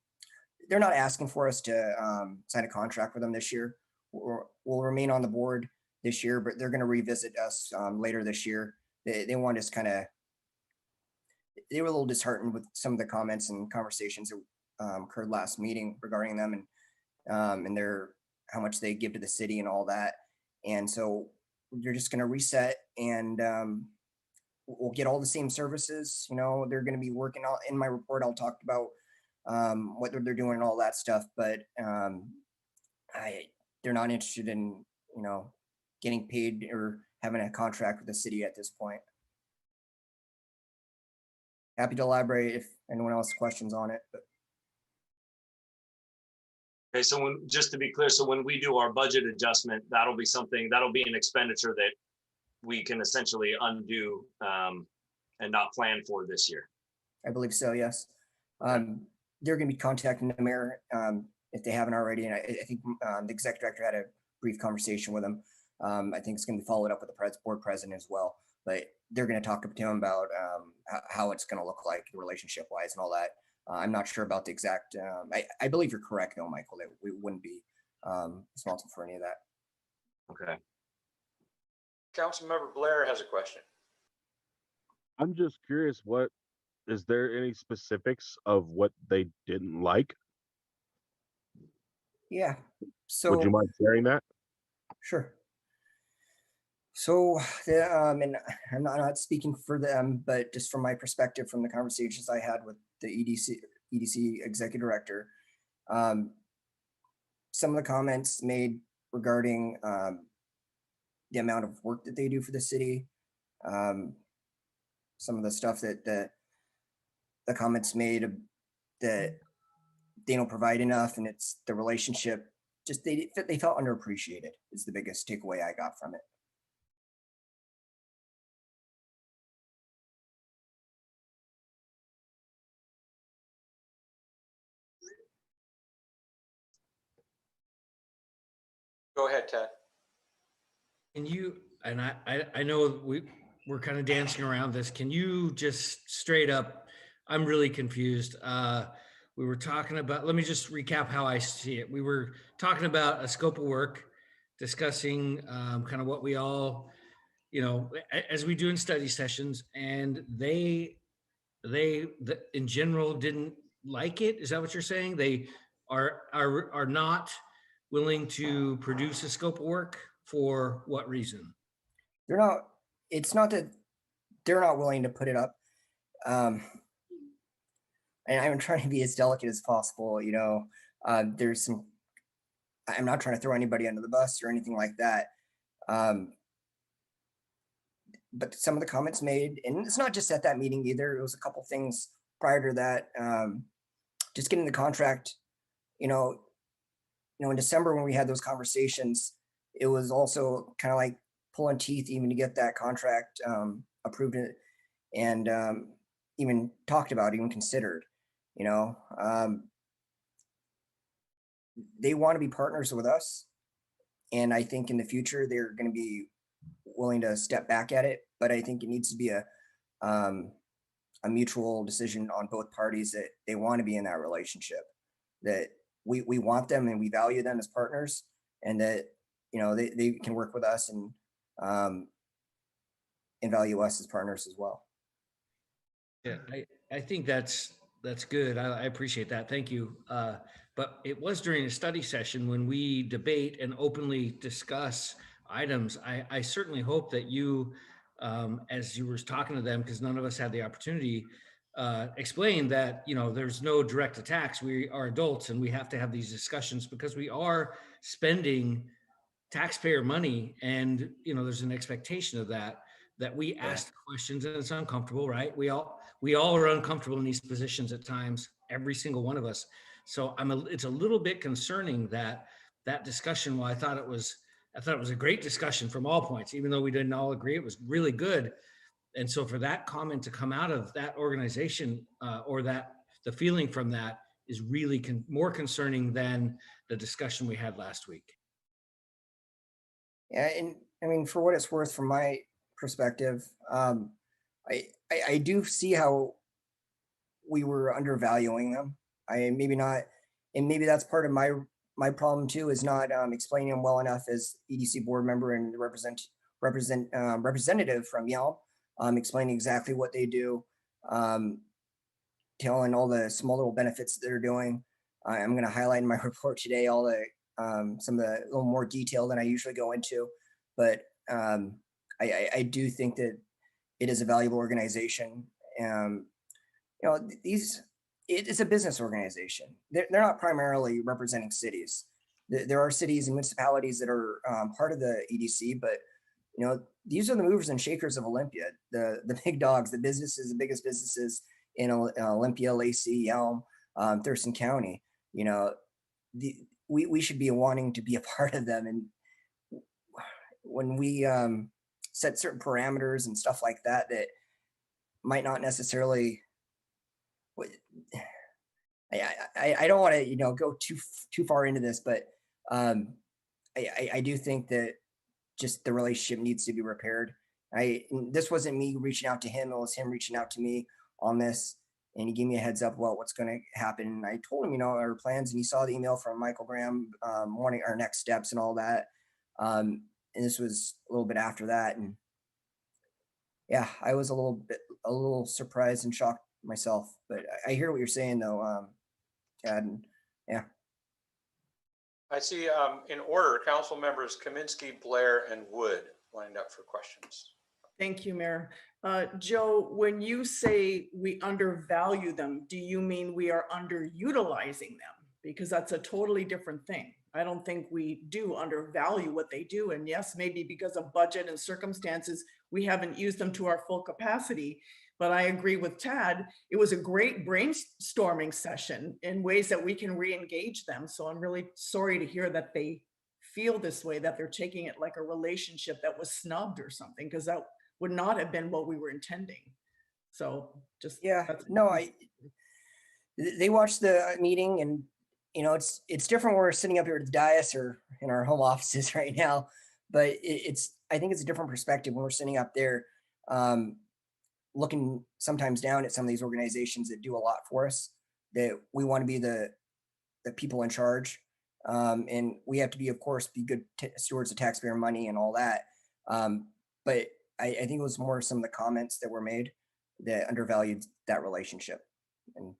they're not asking for us to sign a contract with them this year. We'll remain on the board this year, but they're going to revisit us later this year. They want us they were a little disheartened with some of the comments and conversations that occurred last meeting regarding them, and how much they give to the city and all that. And so they're just going to reset, and we'll get all the same services. They're going to be working on, in my report, I'll talk about what they're doing and all that stuff, but they're not interested in, getting paid or having a contract with the city at this point. Happy to elaborate if anyone else has questions on it. But. Okay, so just to be clear, so when we do our budget adjustment, that'll be an expenditure that we can essentially undo and not plan for this year. I believe so, yes. They're going to be contacting the mayor if they haven't already, and I think the executive director had a brief conversation with him. I think it's going to be followed up with the board president as well, but they're going to talk to him about how it's going to look like relationship wise and all that. I'm not sure about the exact, I believe you're correct though, Michael, that we wouldn't be responsible for any of that. Okay. Councilmember Blair has a question. I'm just curious, is there any specifics of what they didn't like? Yeah. So would you mind sharing that? Sure. So, and I'm not speaking for them, but just from my perspective, from the conversations I had with the EDC executive director, some of the comments made regarding the amount of work that they do for the city, some of the stuff that the comments made that they don't provide enough, and it's the relationship. Just they felt underappreciated is the biggest takeaway I got from it. Go ahead, Ted. Can you, and I know we're kind of dancing around this. Can you just straight up, I'm really confused. We were talking about, let me just recap how I see it. We were talking about a scope of work, discussing kind of what we all, as we do in study sessions, and they in general didn't like it. Is that what you're saying? They are not willing to produce a scope of work. For what reason? They're not, it's not that they're not willing to put it up. And I'm trying to be as delicate as possible, there's some, I'm not trying to throw anybody under the bus or anything like that. But some of the comments made, and it's not just at that meeting either, it was a couple things prior to that, just getting the contract, in December when we had those conversations, it was also kind of like pulling teeth even to get that contract approved and even talked about, even considered, they want to be partners with us. And I think in the future, they're going to be willing to step back at it. But I think it needs to be a mutual decision on both parties that they want to be in that relationship, that we want them and we value them as partners, and that they can work with us and value us as partners as well. Yeah, I think that's good. I appreciate that. Thank you. But it was during a study session when we debate and openly discuss items. I certainly hope that you, as you were talking to them, because none of us had the opportunity, explain that, there's no direct attacks. We are adults and we have to have these discussions because we are spending taxpayer money, and there's an expectation of that we ask questions, and it's uncomfortable, right? We all are uncomfortable in these positions at times, every single one of us. So it's a little bit concerning that discussion. While I thought it was a great discussion from all points, even though we didn't all agree, it was really good. And so for that comment to come out of that organization, or that the feeling from that is really more concerning than the discussion we had last week. Yeah, and I mean, for what it's worth, from my perspective, I do see how we were undervaluing them. Maybe not, and maybe that's part of my problem too, is not explaining them well enough as EDC board member and representative from Yelm, explaining exactly what they do, telling all the small little benefits that they're doing. I'm going to highlight in my report today all the some of the a little more detail than I usually go into, but I do think that it is a valuable organization. It is a business organization. They're not primarily representing cities. There are cities and municipalities that are part of the EDC, but these are the movers and shakers of Olympia, the big dogs, the businesses, the biggest businesses in Olympia, Lacey, Yelm, Thurston County. We should be wanting to be a part of them. And when we set certain parameters and stuff like that, that might not necessarily, I don't want to, go too far into this, but I do think that just the relationship needs to be repaired. This wasn't me reaching out to him. It was him reaching out to me on this. And he gave me a heads up about what's going to happen. And I told him, our plans, and he saw the email from Michael Graham, wanting our next steps and all that. And this was a little bit after that. And yeah, I was a little surprised and shocked myself, but I hear what you're saying though, Chad, and yeah. I see in order, council members Kaminsky, Blair, and Wood lined up for questions. Thank you, Mayor. Joe, when you say we undervalue them, do you mean we are underutilizing them? Because that's a totally different thing. I don't think we do undervalue what they do. And yes, maybe because of budget and circumstances, we haven't used them to our full capacity. But I agree with Tad. It was a great brainstorming session in ways that we can re-engage them. So I'm really sorry to hear that they feel this way, that they're taking it like a relationship that was snubbed or something, because that would not have been what we were intending. So just, yeah, no, they watched the meeting, you know, it's different when we're sitting up here at the dais or in our home offices right now, but I think it's a different perspective when we're sitting up there, looking sometimes down at some of these organizations that do a lot for us, that we want to be the people in charge. And we have to be, of course, be good stewards of taxpayer money and all that. But I think it was more some of the comments that were made that undervalued that relationship. And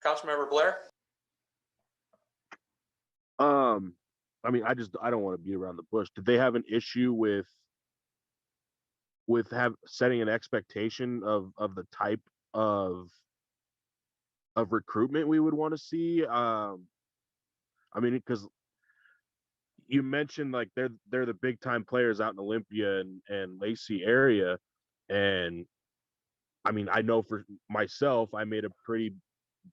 Councilmember Blair? I mean, I don't want to beat around the bush. Did they have an issue with setting an expectation of the type of recruitment we would want to see? I mean, because you mentioned like they're the big time players out in Olympia and Lacey area, and I mean, I know for myself, I made a pretty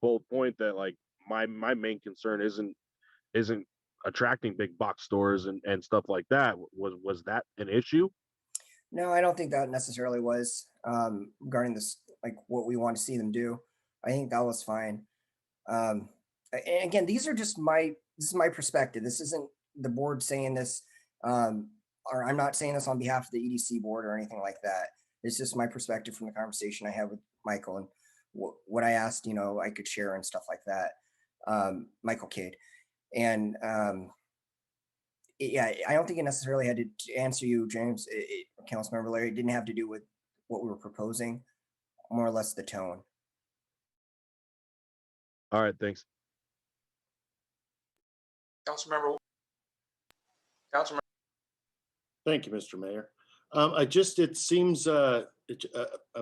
bold point that like my main concern isn't attracting big box stores and stuff like that. Was that an issue? no, I don't think that necessarily was, regarding this, like what we want to see them do. I think that was fine. And again, this is my perspective. This isn't the board saying this, or I'm not saying this on behalf of the EDC board or anything like that. It's just my perspective from the conversation I had with Michael and what I asked, I could share and stuff like that. Michael Cade. And yeah, I don't think it necessarily had to answer you, James, Councilmember Larry. It didn't have to do with what we were proposing, more or less the tone. All right, thanks. Councilmember. Thank you, Mr. Mayor. It seems, I'm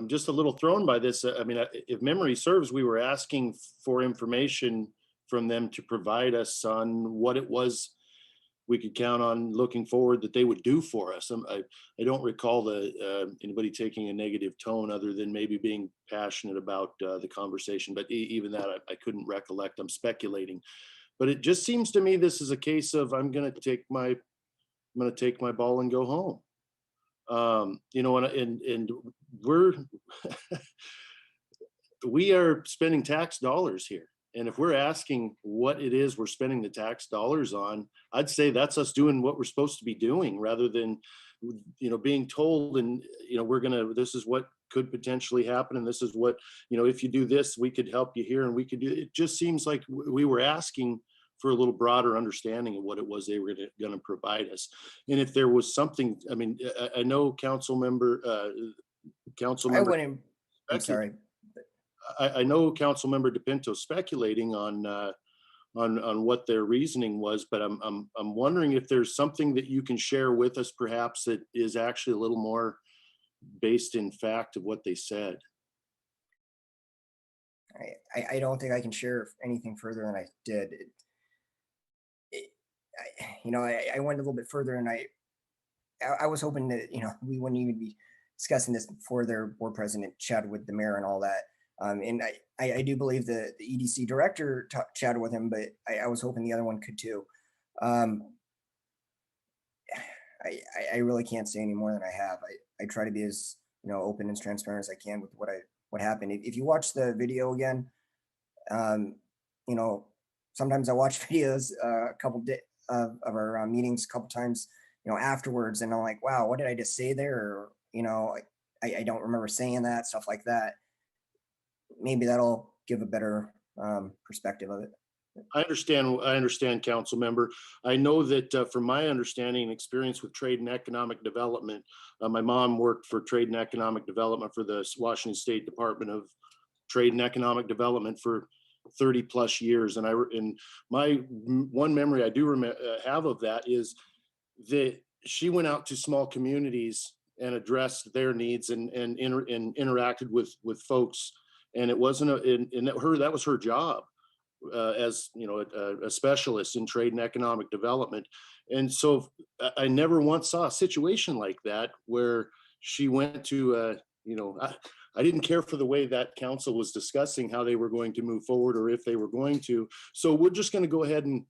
just a little thrown by this. I mean, if memory serves, we were asking for information from them to provide us on what it was we could count on looking forward that they would do for us. I don't recall anybody taking a negative tone other than maybe being passionate about the conversation, but even that I couldn't recollect. I'm speculating, but it just seems to me this is a case of I'm going to take my ball and go home. And we are spending tax dollars here. And if we're asking what it is we're spending the tax dollars on, I'd say that's us doing what we're supposed to be doing rather than, being told and, this is what could potentially happen. And this is what, if you do this, we could help you here and we could do it. Just seems like we were asking for a little broader understanding of what it was they were going to provide us. And if there was something, I mean, I know council member. I'm sorry. I know Councilmember DePinto speculating on what their reasoning was, but I'm wondering if there's something that you can share with us, perhaps that is actually a little more based in fact of what they said. I don't think I can share anything further than I did. I went a little bit further, and I was hoping that we wouldn't even be discussing this before their board president chatted with the mayor and all that. And I do believe the EDC director chatted with him, but I was hoping the other one could too. I really can't say any more than I have. I try to be as open and transparent as I can with what happened. If you watch the video again, sometimes I watch videos a couple of our meetings a couple times, afterwards, and I'm like, wow, what did I just say there? Or, I don't remember saying that, stuff like that. Maybe that'll give a better perspective of it. I understand, council member. I know that from my understanding and experience with trade and economic development, my mom worked for trade and economic development for the Washington State Department of Trade and Economic Development for 30 plus years. And my one memory I do have of that is that she went out to small communities and addressed their needs and interacted with folks. And it wasn't that was her job as a specialist in trade and economic development. And so I never once saw a situation like that where she went to I didn't care for the way that council was discussing how they were going to move forward or if they were going to. So we're just going to go ahead and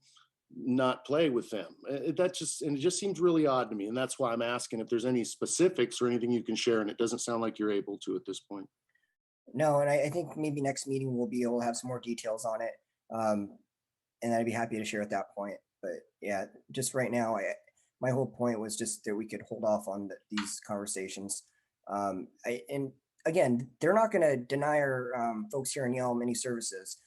not play with them. It just seems really odd to me. And that's why I'm asking if there's any specifics or anything you can share. And it doesn't sound like you're able to at this point. No, and I think maybe next meeting we'll be able to have some more details on it. And I'd be happy to share at that point. But yeah, just right now, my whole point was just that we could hold off on these conversations. And again, they're not going to deny our folks here in Yelm any services.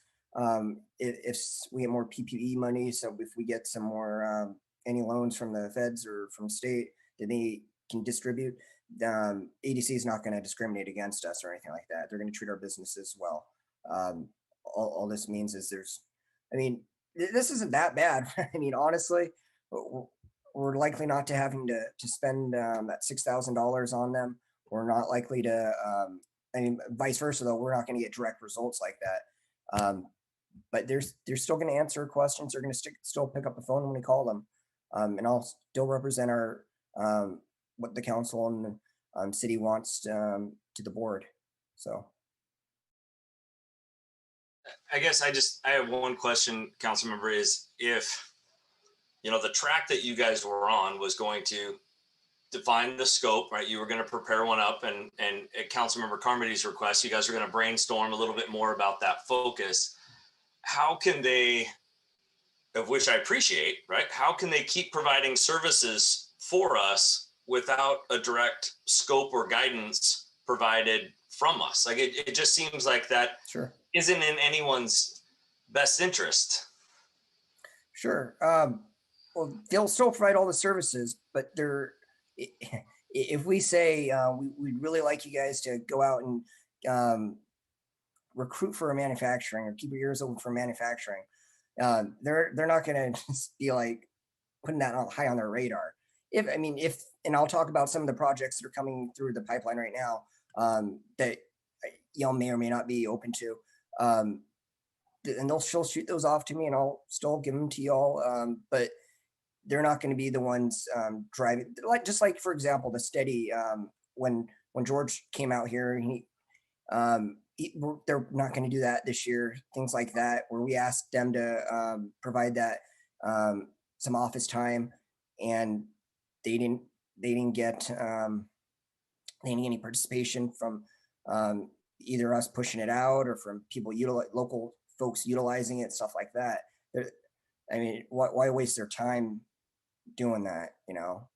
If we get more PPE money, so if we get some more any loans from the feds or from state that they can distribute, EDC is not going to discriminate against us or anything like that. They're going to treat our businesses well. All this means is I mean, this isn't that bad. I mean, honestly, we're likely not to having to spend that $6,000 on them. We're not likely to, I mean, vice versa, though, we're not going to get direct results like that. But they're still going to answer questions. They're going to still pick up the phone when we call them. And I'll still represent our what the council and city wants to the board. So. I guess I have one question, council member, is if, you know, the track that you guys were on was going to define the scope, right? You were going to prepare one up, and at council member Carmody's request, you guys are going to brainstorm a little bit more about that focus. How can they, of which I appreciate, right? How can they keep providing services for us without a direct scope or guidance provided from us? Like it just seems like that Sure. Isn't in anyone's best interest. Sure. Well, they'll still provide all the services, but if we say we'd really like you guys to go out and recruit for a manufacturing or keep your ears open for manufacturing, they're not going to just be like putting that high on their radar. And I'll talk about some of the projects that are coming through the pipeline right now that Yelm may or may not be open to. And she'll shoot those off to me and I'll still give them to y'all. But they're not going to be the ones driving, just like, for example, the steady, when George came out here, they're not going to do that this year. Things like that, where we asked them to provide that some office time, and they didn't get any participation from either us pushing it out or from people local folks utilizing it, stuff like that. I mean, why waste their time doing that, you know?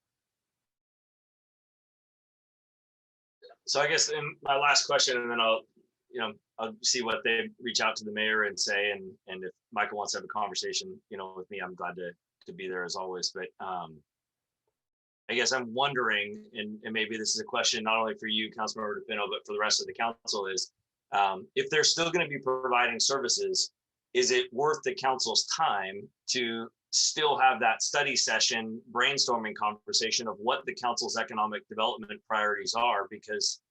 So I guess in my last question, and then I'll see what they reach out to the mayor and say, and if Michael wants to have a conversation, with me, I'm glad to be there as always. But I guess I'm wondering, and maybe this is a question not only for you, Councilmember DePino, but for the rest of the council, is if they're still going to be providing services, is it worth the council's time to still have that study session, brainstorming conversation of what the council's economic development priorities are? Because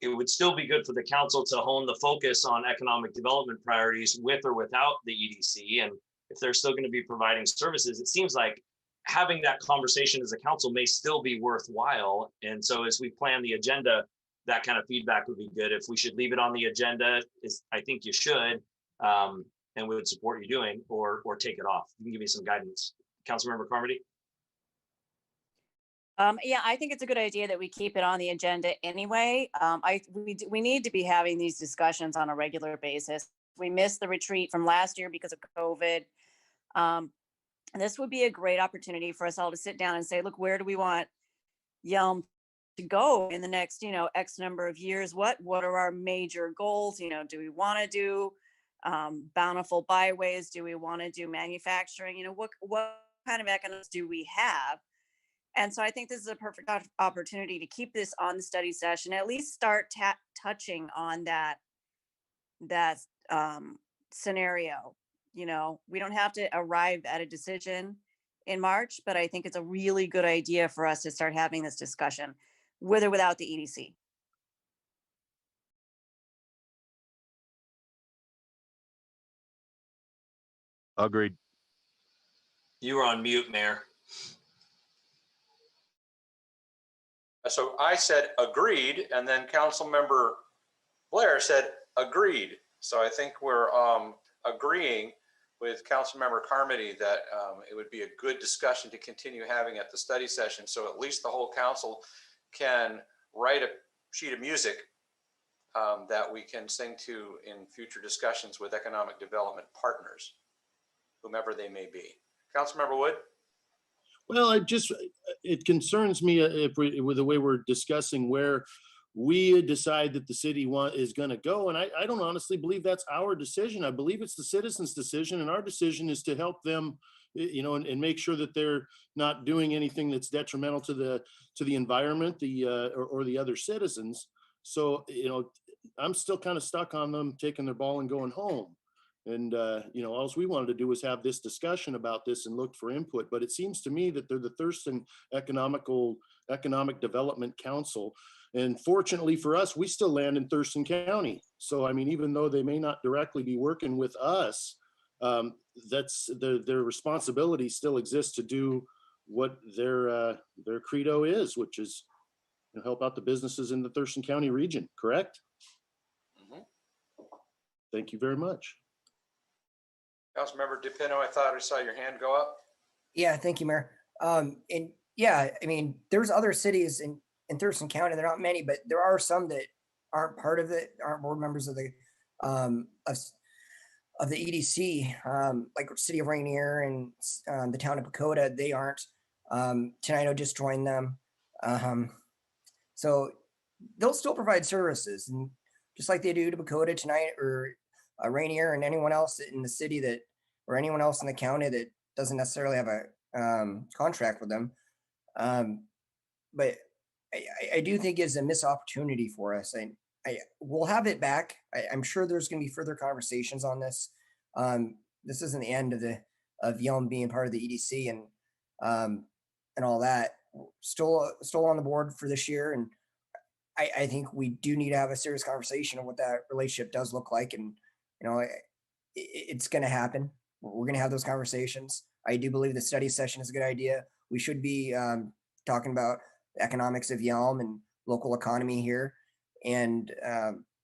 it would still be good for the council to hone the focus on economic development priorities with or without the EDC. And if they're still going to be providing services, it seems like having that conversation as a council may still be worthwhile. And so as we plan the agenda, that kind of feedback would be good. If we should leave it on the agenda, I think you should, and we would support you doing, or take it off. You can give me some guidance. Councilmember Carmody? Yeah, I think it's a good idea that we keep it on the agenda anyway. We need to be having these discussions on a regular basis. We missed the retreat from last year because of COVID. And this would be a great opportunity for us all to sit down and say, look, where do we want Yelm to go in the next, X number of years? What are our major goals? Do we want to do bountiful byways? Do we want to do manufacturing? What kind of economics do we have? And so I think this is a perfect opportunity to keep this on the study session, at least start touching on that scenario. We don't have to arrive at a decision in March, but I think it's a really good idea for us to start having this discussion with or without the EDC. Agreed. You were on mute, Mayor. So I said agreed, and then Councilmember Blair said agreed. So I think we're agreeing with Councilmember Carmody that it would be a good discussion to continue having at the study session. So at least the whole council can write a sheet of music that we can sing to in future discussions with economic development partners, whomever they may be. Councilmember Wood? Well, it concerns me with the way we're discussing where we decide that the city is going to go. And I don't honestly believe that's our decision. I believe it's the citizens' decision, and our decision is to help them, and make sure that they're not doing anything that's detrimental to the environment, or the other citizens. So, I'm still kind of stuck on them taking their ball and going home. And, all we wanted to do was have this discussion about this and look for input. But it seems to me that they're the Thurston Economic Development Council. And fortunately for us, we still land in Thurston County. So, I mean, even though they may not directly be working with us, that's their responsibility still exists to do what their credo is, which is help out the businesses in the Thurston County region, correct? Mm-hmm. Thank you very much. Councilmember DePino, I thought I saw your hand go up. Yeah, thank you, Mayor. And yeah, I mean, there's other cities in Thurston County. There are not many, but there are some that aren't part of it, aren't board members of the EDC, like City of Rainier and the town of Pacoda. They aren't. Tenino just joined them. So they'll still provide services, and just like they do to Pacoda tonight, or Rainier, and anyone else in the city or anyone else in the county that doesn't necessarily have a contract with them. But I do think it's a missed opportunity for us. We'll have it back. I'm sure there's going to be further conversations on this. This isn't the end of Yelm being part of the EDC and all that. Still on the board for this year, and I think we do need to have a serious conversation on what that relationship does look like. And it's going to happen. We're going to have those conversations. I do believe the study session is a good idea. We should be talking about the economics of Yelm and local economy here. And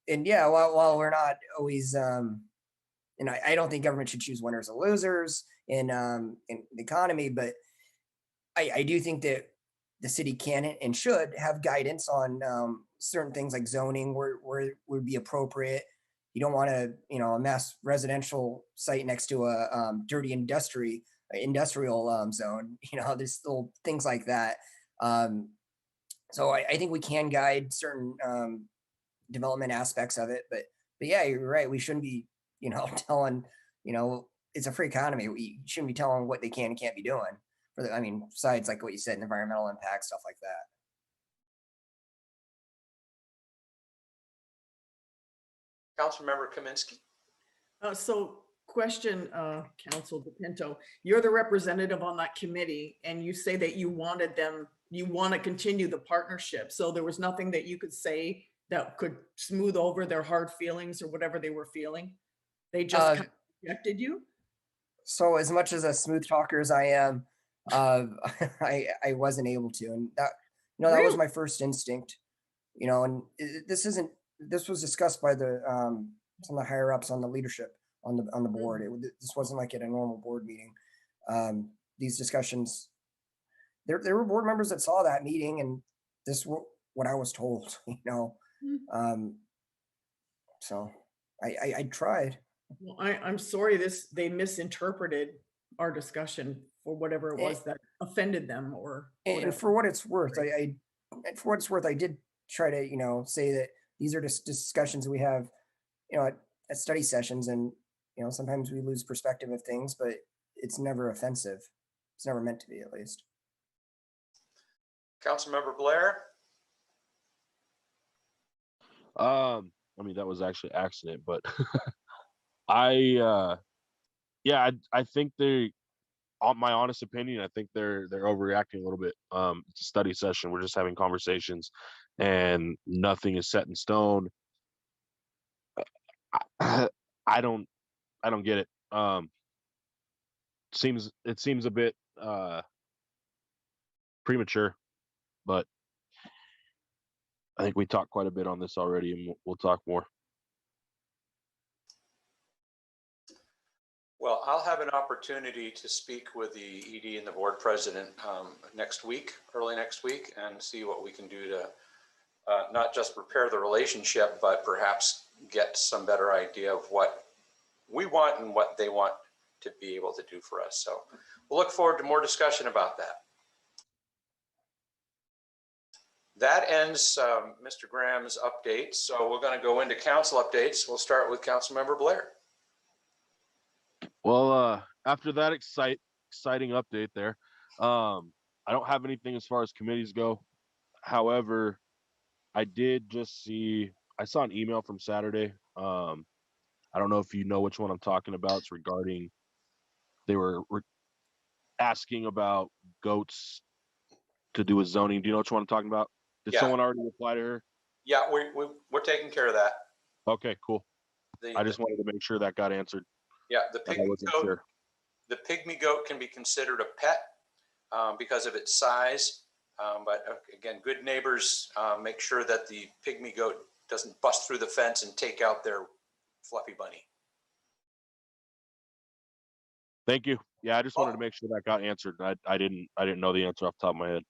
yeah, while we're not always, I don't think government should choose winners and losers in the economy, but I do think that the city can and should have guidance on certain things like zoning where would be appropriate. You don't want a mass residential site next to a dirty industrial zone. There's still things like that. So I think we can guide certain development aspects of it. But yeah, you're right. We shouldn't be telling it's a free economy. We shouldn't be telling what they can and can't be doing. Besides like what you said, environmental impact, stuff like that. Councilmember Kaminsky. So question, Council DePinto, you're the representative on that committee, and you say that you want to continue the partnership. So there was nothing that you could say that could smooth over their hard feelings or whatever they were feeling. They just kind of rejected you. So as much as a smooth talker as I am, I wasn't able to, and that that was my first instinct, and this was discussed by some of the higher ups on the leadership on the board. This wasn't like at a normal board meeting. These discussions, there were board members that saw that meeting, and this what I was told, so I tried. Well, I'm sorry they misinterpreted our discussion for whatever it was that offended them or whatever. And for what it's worth, I did try to, say that these are just discussions we have, at study sessions, and, sometimes we lose perspective of things, but it's never offensive. It's never meant to be, at least. Councilmember Blair. That was actually accident, but I think my honest opinion, I think they're overreacting a little bit. It's a study session. We're just having conversations, and nothing is set in stone. I don't get it. It seems a bit premature, but I think we talked quite a bit on this already, and we'll talk more. Well, I'll have an opportunity to speak with the ED and the board president early next week, and see what we can do not just repair the relationship, but perhaps get some better idea of what we want and what they want to be able to do for us. So we'll look forward to more discussion about that. That ends Mr. Graham's update. So we're going to go into council updates. We'll start with Councilmember Blair. Well, after that exciting update there, I don't have anything as far as committees go. However, I saw an email from Saturday. I don't know if you know which one I'm talking about. It's regarding, they were asking about goats to do with zoning. Do you know which one I'm talking about? Did someone already reply to her? Yeah, we're taking care of that. Okay, cool. I just wanted to make sure that got answered. Yeah, the pygmy goat. Sure. The pygmy goat can be considered a pet because of its size. But again, good neighbors make sure that the pygmy goat doesn't bust through the fence and take out their fluffy bunny. Thank you. Yeah, I just wanted to make sure that got answered. I didn't know the answer off the top of my head.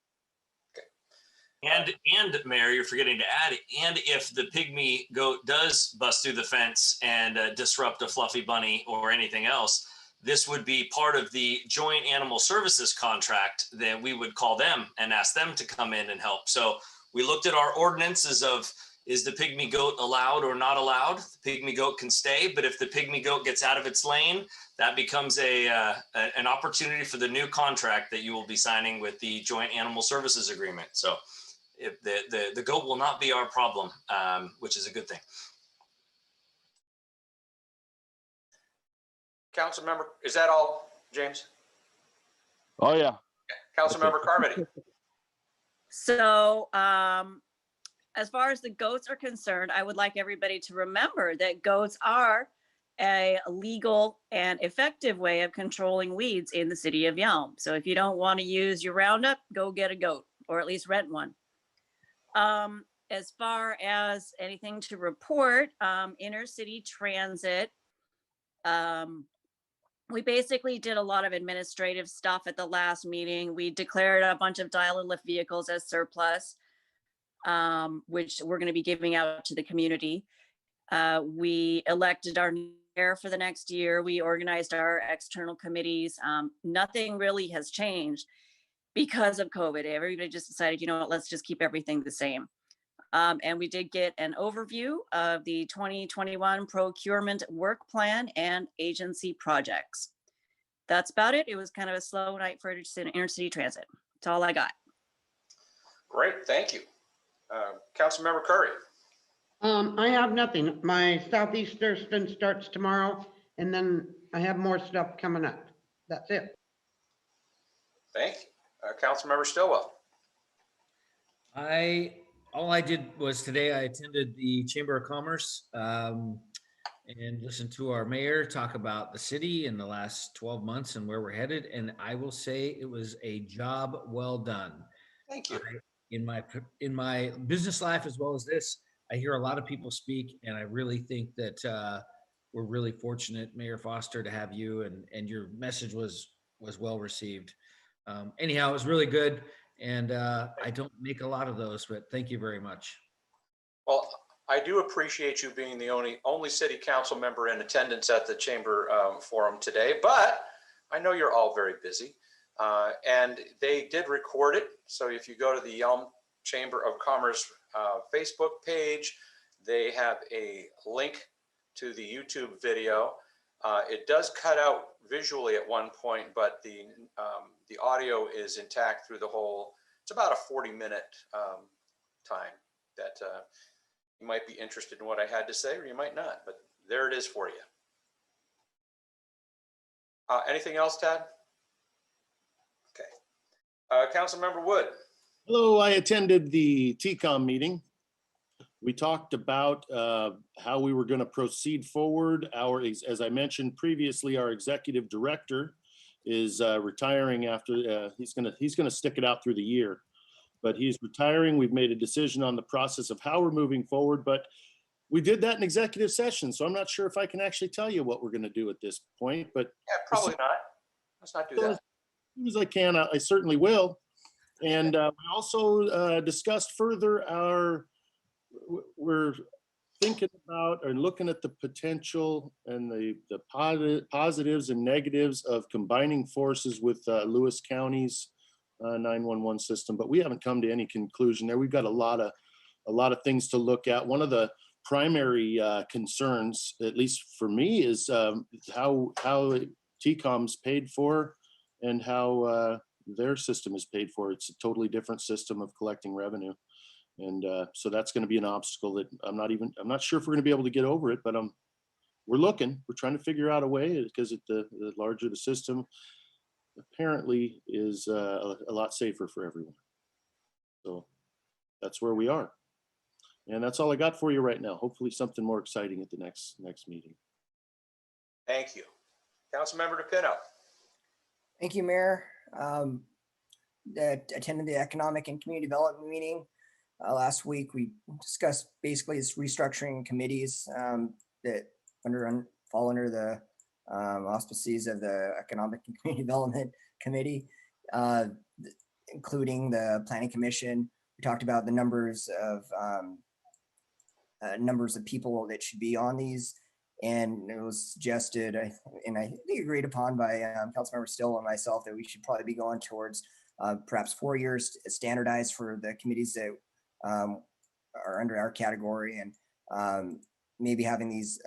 And Mayor, you're forgetting to add, and if the pygmy goat does bust through the fence and disrupt a fluffy bunny or anything else, this would be part of the joint animal services contract that we would call them and ask them to come in and help. So we looked at our ordinances of, is the pygmy goat allowed or not allowed? The pygmy goat can stay, but if the pygmy goat gets out of its lane, that becomes an opportunity for the new contract that you will be signing with the joint animal services agreement. So if the goat will not be our problem, which is a good thing. Council member, is that all, James? Oh yeah. Council member Carmody. So as far as the goats are concerned, I would like everybody to remember that goats are a legal and effective way of controlling weeds in the city of Yelm. So if you don't want to use your Roundup, go get a goat or at least rent one. As far as anything to report, inner city transit, we basically did a lot of administrative stuff at the last meeting. We declared a bunch of dial and lift vehicles as surplus, which we're going to be giving out to the community. We elected our mayor for the next year. We organized our external committees. Nothing really has changed because of COVID. Everybody just decided, you know what, let's just keep everything the same. And we did get an overview of the 2021 procurement work plan and agency projects. That's about it. It was kind of a slow night for inner city transit. That's all I got. Great, thank you. Councilmember Curry. I have nothing. My Southeast Thurston starts tomorrow, and then I have more stuff coming up. That's it. Thank you. Councilmember Stillwell. All I did was today I attended the Chamber of Commerce and listened to our mayor talk about the city in the last 12 months and where we're headed. And I will say it was a job well done. Thank you. In my business life as well as this, I hear a lot of people speak, and I really think that we're really fortunate, Mayor Foster, to have you, and your message was well received. Anyhow, it was really good. And I don't make a lot of those, but thank you very much. Well, I do appreciate you being the only city council member in attendance at the chamber forum today, but I know you're all very busy. And they did record it. So if you go to the Yelm Chamber of Commerce Facebook page, they have a link to the YouTube video. It does cut out visually at one point, but the audio is intact through the whole. It's about a 40-minute time that you might be interested in what I had to say, or you might not, but there it is for you. Anything else, Tad? Okay. Councilmember Wood. Hello, I attended the TCOM meeting. We talked about how we were going to proceed forward. As I mentioned previously, our executive director is retiring after he's going to stick it out through the year, but he's retiring. We've made a decision on the process of how we're moving forward, but we did that in executive session. So I'm not sure if I can actually tell you what we're going to do at this point, but yeah, probably not. Let's not do that. As soon as I can, I certainly will. And we also discussed further our we're thinking about and looking at the potential and the positives and negatives of combining forces with Lewis County's 911 system, but we haven't come to any conclusion there. We've got a lot of things to look at. One of the primary concerns, at least for me, is how TCOM's paid for and how their system is paid for. It's a totally different system of collecting revenue. And so that's going to be an obstacle that I'm not sure if we're going to be able to get over it, but we're looking. We're trying to figure out a way, because the larger the system apparently is a lot safer for everyone. So that's where we are. And that's all I got for you right now. Hopefully something more exciting at the next meeting. Thank you. Councilmember DePino. Thank you, Mayor. That attended the Economic and Community Development meeting last week. We discussed basically this restructuring committees that fall under the auspices of the Economic and Community Development Committee, including the Planning Commission. We talked about the numbers of people that should be on these, and it was suggested, and I think agreed upon by Councilmember Still and myself, that we should probably be going towards perhaps 4 years standardized for the committees that are under our category, and maybe having these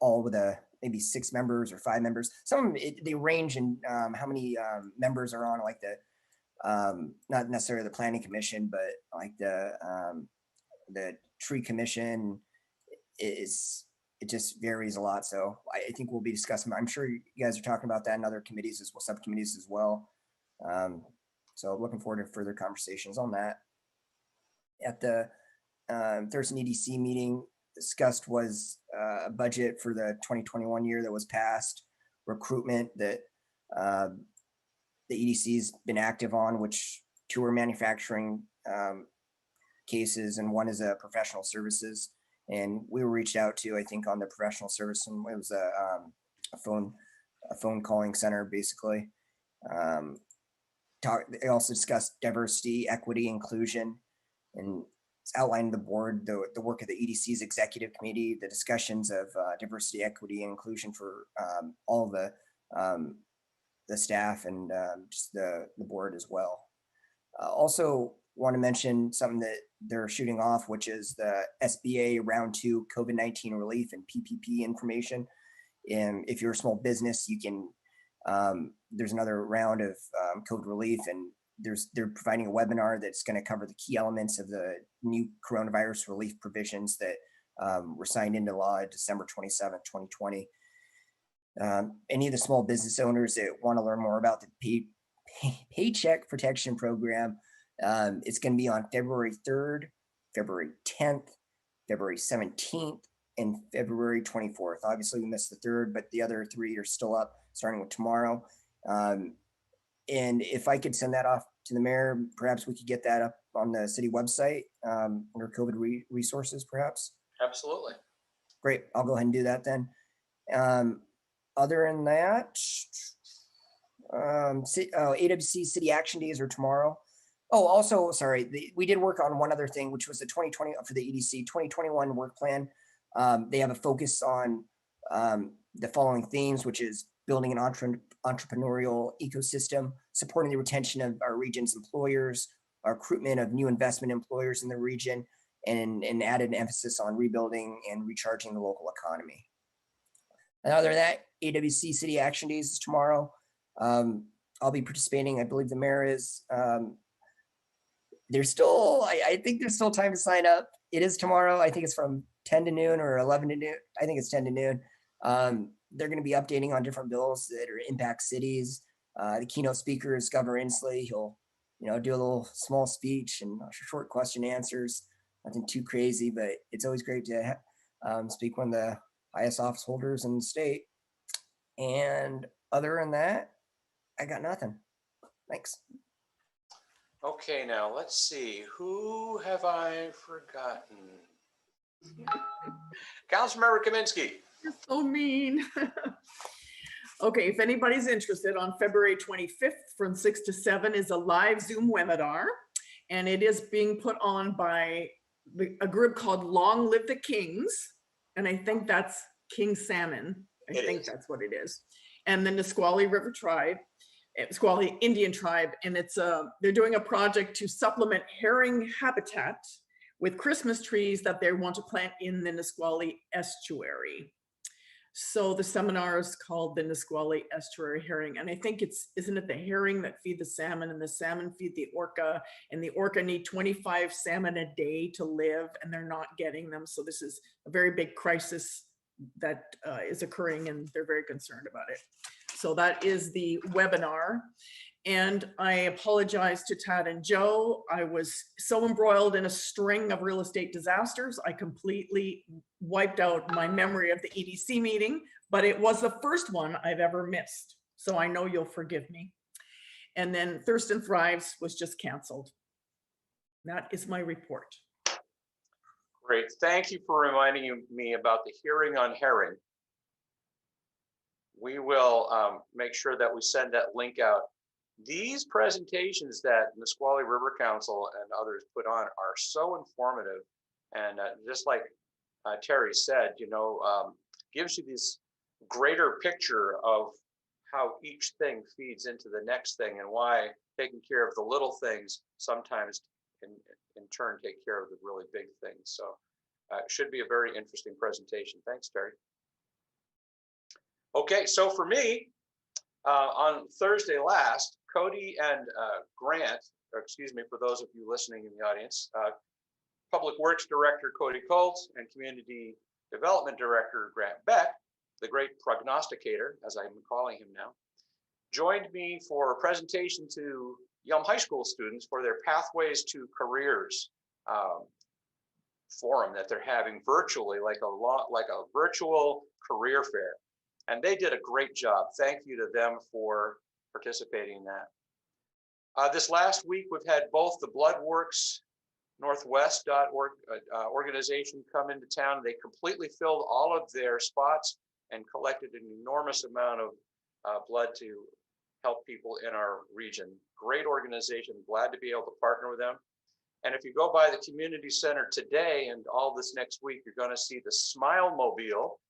all with maybe 6 members or 5 members. Some of them, they range in how many members are on, like the not necessarily the Planning Commission, but like the Tree Commission. It just varies a lot. So I think we'll be discussing. I'm sure you guys are talking about that in other committees as well, subcommittees as well. So looking forward to further conversations on that. At the Thurston EDC meeting, discussed was a budget for the 2021 year that was passed, recruitment that the EDC's been active on, which 2 are manufacturing cases and 1 is a professional services. And we were reached out to, I think, on the professional service, and it was a phone calling center, basically. They also discussed diversity, equity, inclusion, and it's outlined the board, the work of the EDC's executive committee, the discussions of diversity, equity, and inclusion for all the staff and just the board as well. Also want to mention something that they're shooting off, which is the SBA round 2 COVID-19 relief and PPP information. And if you're a small business, you can, there's another round of COVID relief, and they're providing a webinar that's going to cover the key elements of the new coronavirus relief provisions that were signed into law December 27th, 2020. Any of the small business owners that want to learn more about the Paycheck Protection Program, it's going to be on February 3rd, February 10th, February 17th, and February 24th. Obviously, we missed the 3rd, but the other 3 are still up, starting with tomorrow. And if I could send that off to the mayor, perhaps we could get that up on the city website under COVID resources, perhaps. Absolutely. Great. I'll go ahead and do that then. Other than that, AWC City Action Days are tomorrow. Oh, also, sorry, we did work on one other thing, which was the 2020 for the EDC 2021 work plan. They have a focus on the following themes, which is building an entrepreneurial ecosystem, supporting the retention of our region's employers, our recruitment of new investment employers in the region, and an added emphasis on rebuilding and recharging the local economy. And other than that, AWC City Action Days is tomorrow. I'll be participating. I believe the mayor is. There's still, I think there's still time to sign up. It is tomorrow. I think it's from 10 to noon or 11 to noon. I think it's 10 to noon. They're going to be updating on different bills that are impact cities. The keynote speaker is Governor Inslee. He'll, do a little small speech and short question answers. Nothing too crazy, but it's always great to speak one of the highest office holders in the state. And other than that, I got nothing. Thanks. Okay, now let's see. Who have I forgotten? Councilmember Kaminsky. You're so mean. Okay, if anybody's interested, on February 25th from 6 to 7 is a live Zoom webinar. And it is being put on by a group called Long Live the Kings. And I think that's King Salmon. I think that's what it is. And the Nisqually River Tribe, Nisqually Indian Tribe. And they're doing a project to supplement herring habitat with Christmas trees that they want to plant in the Nisqually estuary. So the seminar is called the Nisqually Estuary Herring. And I think isn't it the herring that feed the salmon, and the salmon feed the orca, and the orca need 25 salmon a day to live, and they're not getting them. So this is a very big crisis that is occurring, and they're very concerned about it. So that is the webinar. And I apologize to Tad and Joe. I was so embroiled in a string of real estate disasters, I completely wiped out my memory of the EDC meeting, but it was the first one I've ever missed. So I know you'll forgive me. And then Thurston Thrives was just canceled. That is my report. Great. Thank you for reminding me about the hearing on herring. We will make sure that we send that link out. These presentations that Nisqually River Council and others put on are so informative, and just like Terry said, gives you this greater picture of how each thing feeds into the next thing, and why taking care of the little things sometimes in turn take care of the really big things. So it should be a very interesting presentation. Thanks, Terry. Okay, so for me, on Thursday last, Cody and Grant, or excuse me, for those of you listening in the audience, Public Works Director Cody Colt and Community Development Director Grant Beck, the great prognosticator, as I'm calling him now, joined me for a presentation to Yelm High School students for their Pathways to Careers forum that they're having virtually, like a virtual career fair. And they did a great job. Thank you to them for participating in that. This last week, we've had both the Bloodworks Northwest.org organization come into town. They completely filled all of their spots and collected an enormous amount of blood to help people in our region. Great organization, glad to be able to partner with them. And if you go by the community center today and all this next week, you're going to see the Smile Mobile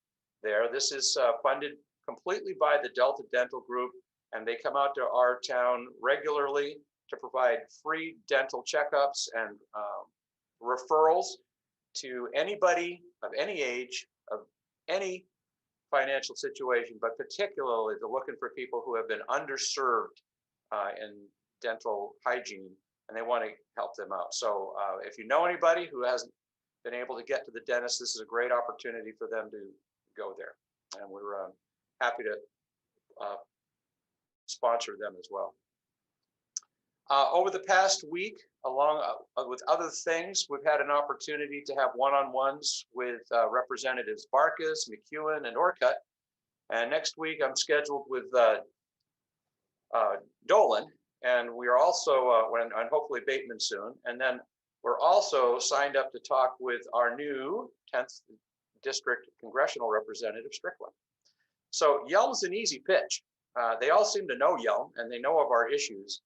there. This is funded completely by the Delta Dental Group, and they come out to our town regularly to provide free dental checkups and referrals to anybody of any age, of any financial situation, but particularly they're looking for people who have been underserved in dental hygiene, and they want to help them out. So if you know anybody who hasn't been able to get to the dentist, this is a great opportunity for them to go there. And we're happy to sponsor them as well. Over the past week, along with other things, we've had an opportunity to have one-on-ones with Representatives Barkas, McEwen, and Orcutt. And next week, I'm scheduled with Dolan, and we are also, and hopefully Bateman soon. And then we're also signed up to talk with our new 10th District Congressional Representative, Strickland. So Yelm's an easy pitch. They all seem to know Yelm, and they know of our issues.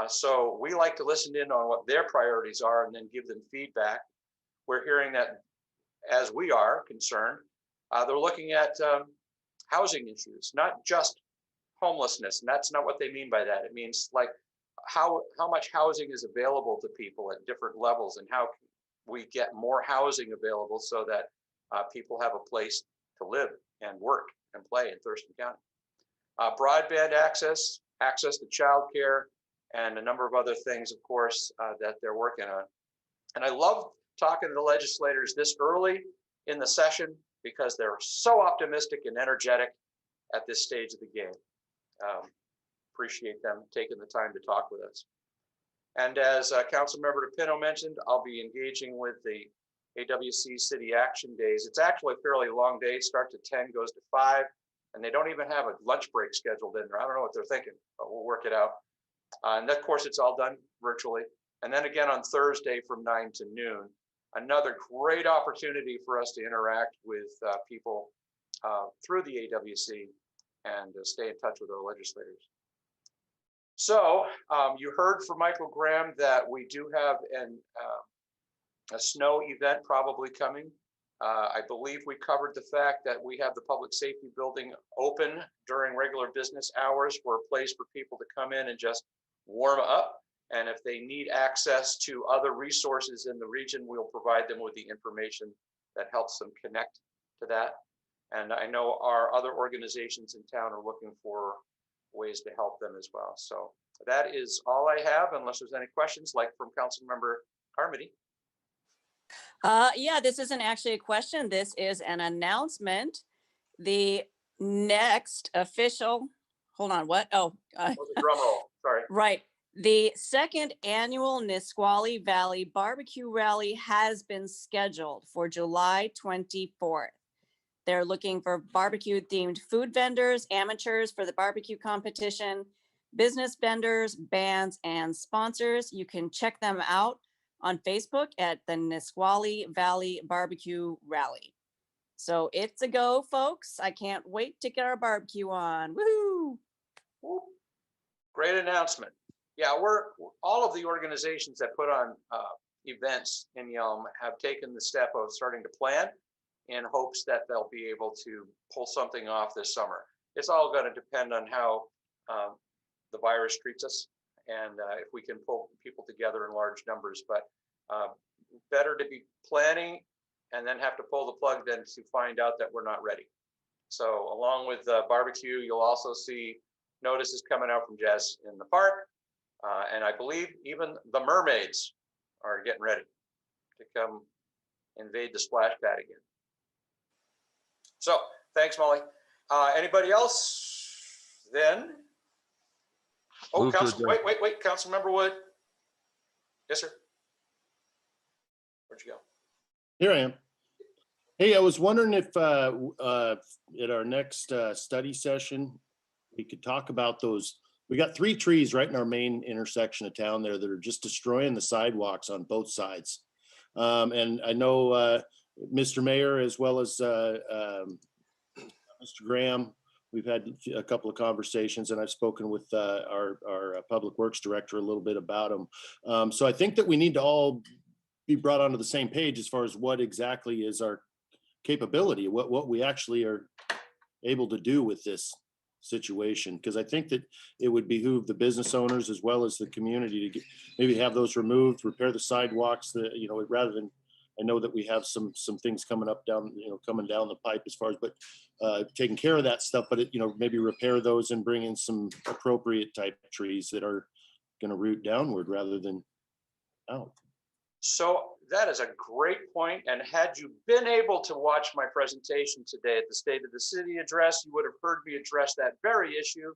So we like to listen in on what their priorities are and then give them feedback. We're hearing that, as we are concerned, they're looking at housing issues, not just homelessness. And that's not what they mean by that. It means like how much housing is available to people at different levels, and how can we get more housing available so that people have a place to live and work and play in Thurston County. Broadband access to childcare, and a number of other things, of course, that they're working on. And I love talking to the legislators this early in the session because they're so optimistic and energetic at this stage of the game. Appreciate them taking the time to talk with us. And as Councilmember DePino mentioned, I'll be engaging with the AWC City Action Days. It's actually a fairly long day. It starts at 10, goes to 5, and they don't even have a lunch break scheduled in there. I don't know what they're thinking, but we'll work it out. And of course, it's all done virtually. And then again on Thursday from 9 to noon, another great opportunity for us to interact with people through the AWC and stay in touch with our legislators. So you heard from Michael Graham that we do have a snow event probably coming. I believe we covered the fact that we have the public safety building open during regular business hours for a place for people to come in and just warm up. And if they need access to other resources in the region, we'll provide them with the information that helps them connect to that. And I know our other organizations in town are looking for ways to help them as well. So that is all I have, unless there's any questions, like from Councilmember Carmody. Yeah, this isn't actually a question. This is an announcement. The next official, hold on, what? Oh, Oh, the drum roll, sorry. right. The second annual Nisqually Valley Barbecue Rally has been scheduled for July 24th. They're looking for barbecue themed food vendors, amateurs for the barbecue competition, business vendors, bands, and sponsors. You can check them out on Facebook at the Nisqually Valley Barbecue Rally. So it's a go, folks. I can't wait to get our barbecue on. Woohoo! Great announcement. Yeah, we're all of the organizations that put on events in Yelm have taken the step of starting to plan in hopes that they'll be able to pull something off this summer. It's all going to depend on how the virus treats us and if we can pull people together in large numbers. But better to be planning and then have to pull the plug than to find out that we're not ready. So along with barbecue, you'll also see notices coming out from Jazz in the Park. And I believe even the mermaids are getting ready to come invade the splash pad again. So thanks, Molly. Anybody else? Then, oh, wait, Councilmember Wood. Yes, sir. Where'd you go? Here I am. Hey, I was wondering if at our next study session, we could talk about those. We got 3 trees right in our main intersection of town there that are just destroying the sidewalks on both sides. And I know Mr. Mayor, as well as Mr. Graham, we've had a couple of conversations, and I've spoken with our Public Works Director a little bit about them. So I think that we need to all be brought onto the same page as far as what exactly is our capability, what we actually are able to do with this situation, because I think that it would behoove the business owners as well as the community to maybe have those removed, repair the sidewalks, rather than, I know that we have some things coming down the pipe as far as, but taking care of that stuff, but maybe repair those and bring in some appropriate type trees that are going to root downward rather than out. So that is a great point. And had you been able to watch my presentation today at the State of the City address, you would have heard me address that very issue.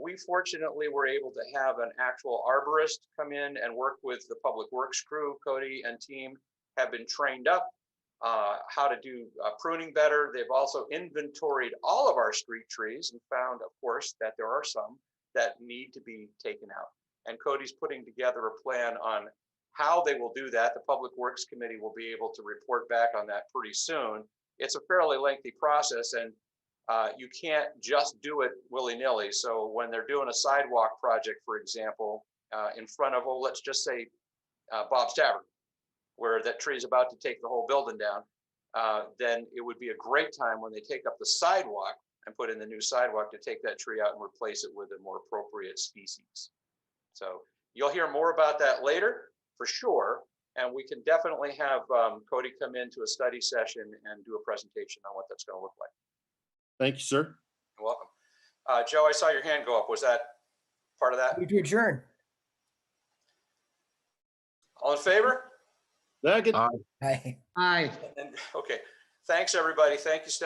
We fortunately were able to have an actual arborist come in and work with the Public Works crew. Cody and team have been trained up how to do pruning better. They've also inventoried all of our street trees and found, of course, that there are some that need to be taken out. And Cody's putting together a plan on how they will do that. The Public Works Committee will be able to report back on that pretty soon. It's a fairly lengthy process, and you can't just do it willy-nilly. So when they're doing a sidewalk project, for example, in front of, let's just say Bob's Tavern, where that tree is about to take the whole building down, then it would be a great time when they take up the sidewalk and put in the new sidewalk to take that tree out and replace it with a more appropriate species. So you'll hear more about that later, for sure. And we can definitely have Cody come into a study session and do a presentation on what that's going to look like. Thank you, sir. You're welcome. Joe, I saw your hand go up. Was that part of that? We do adjourn. All in favor? Second. Aye. Okay. Thanks, everybody. Thank you, Steph.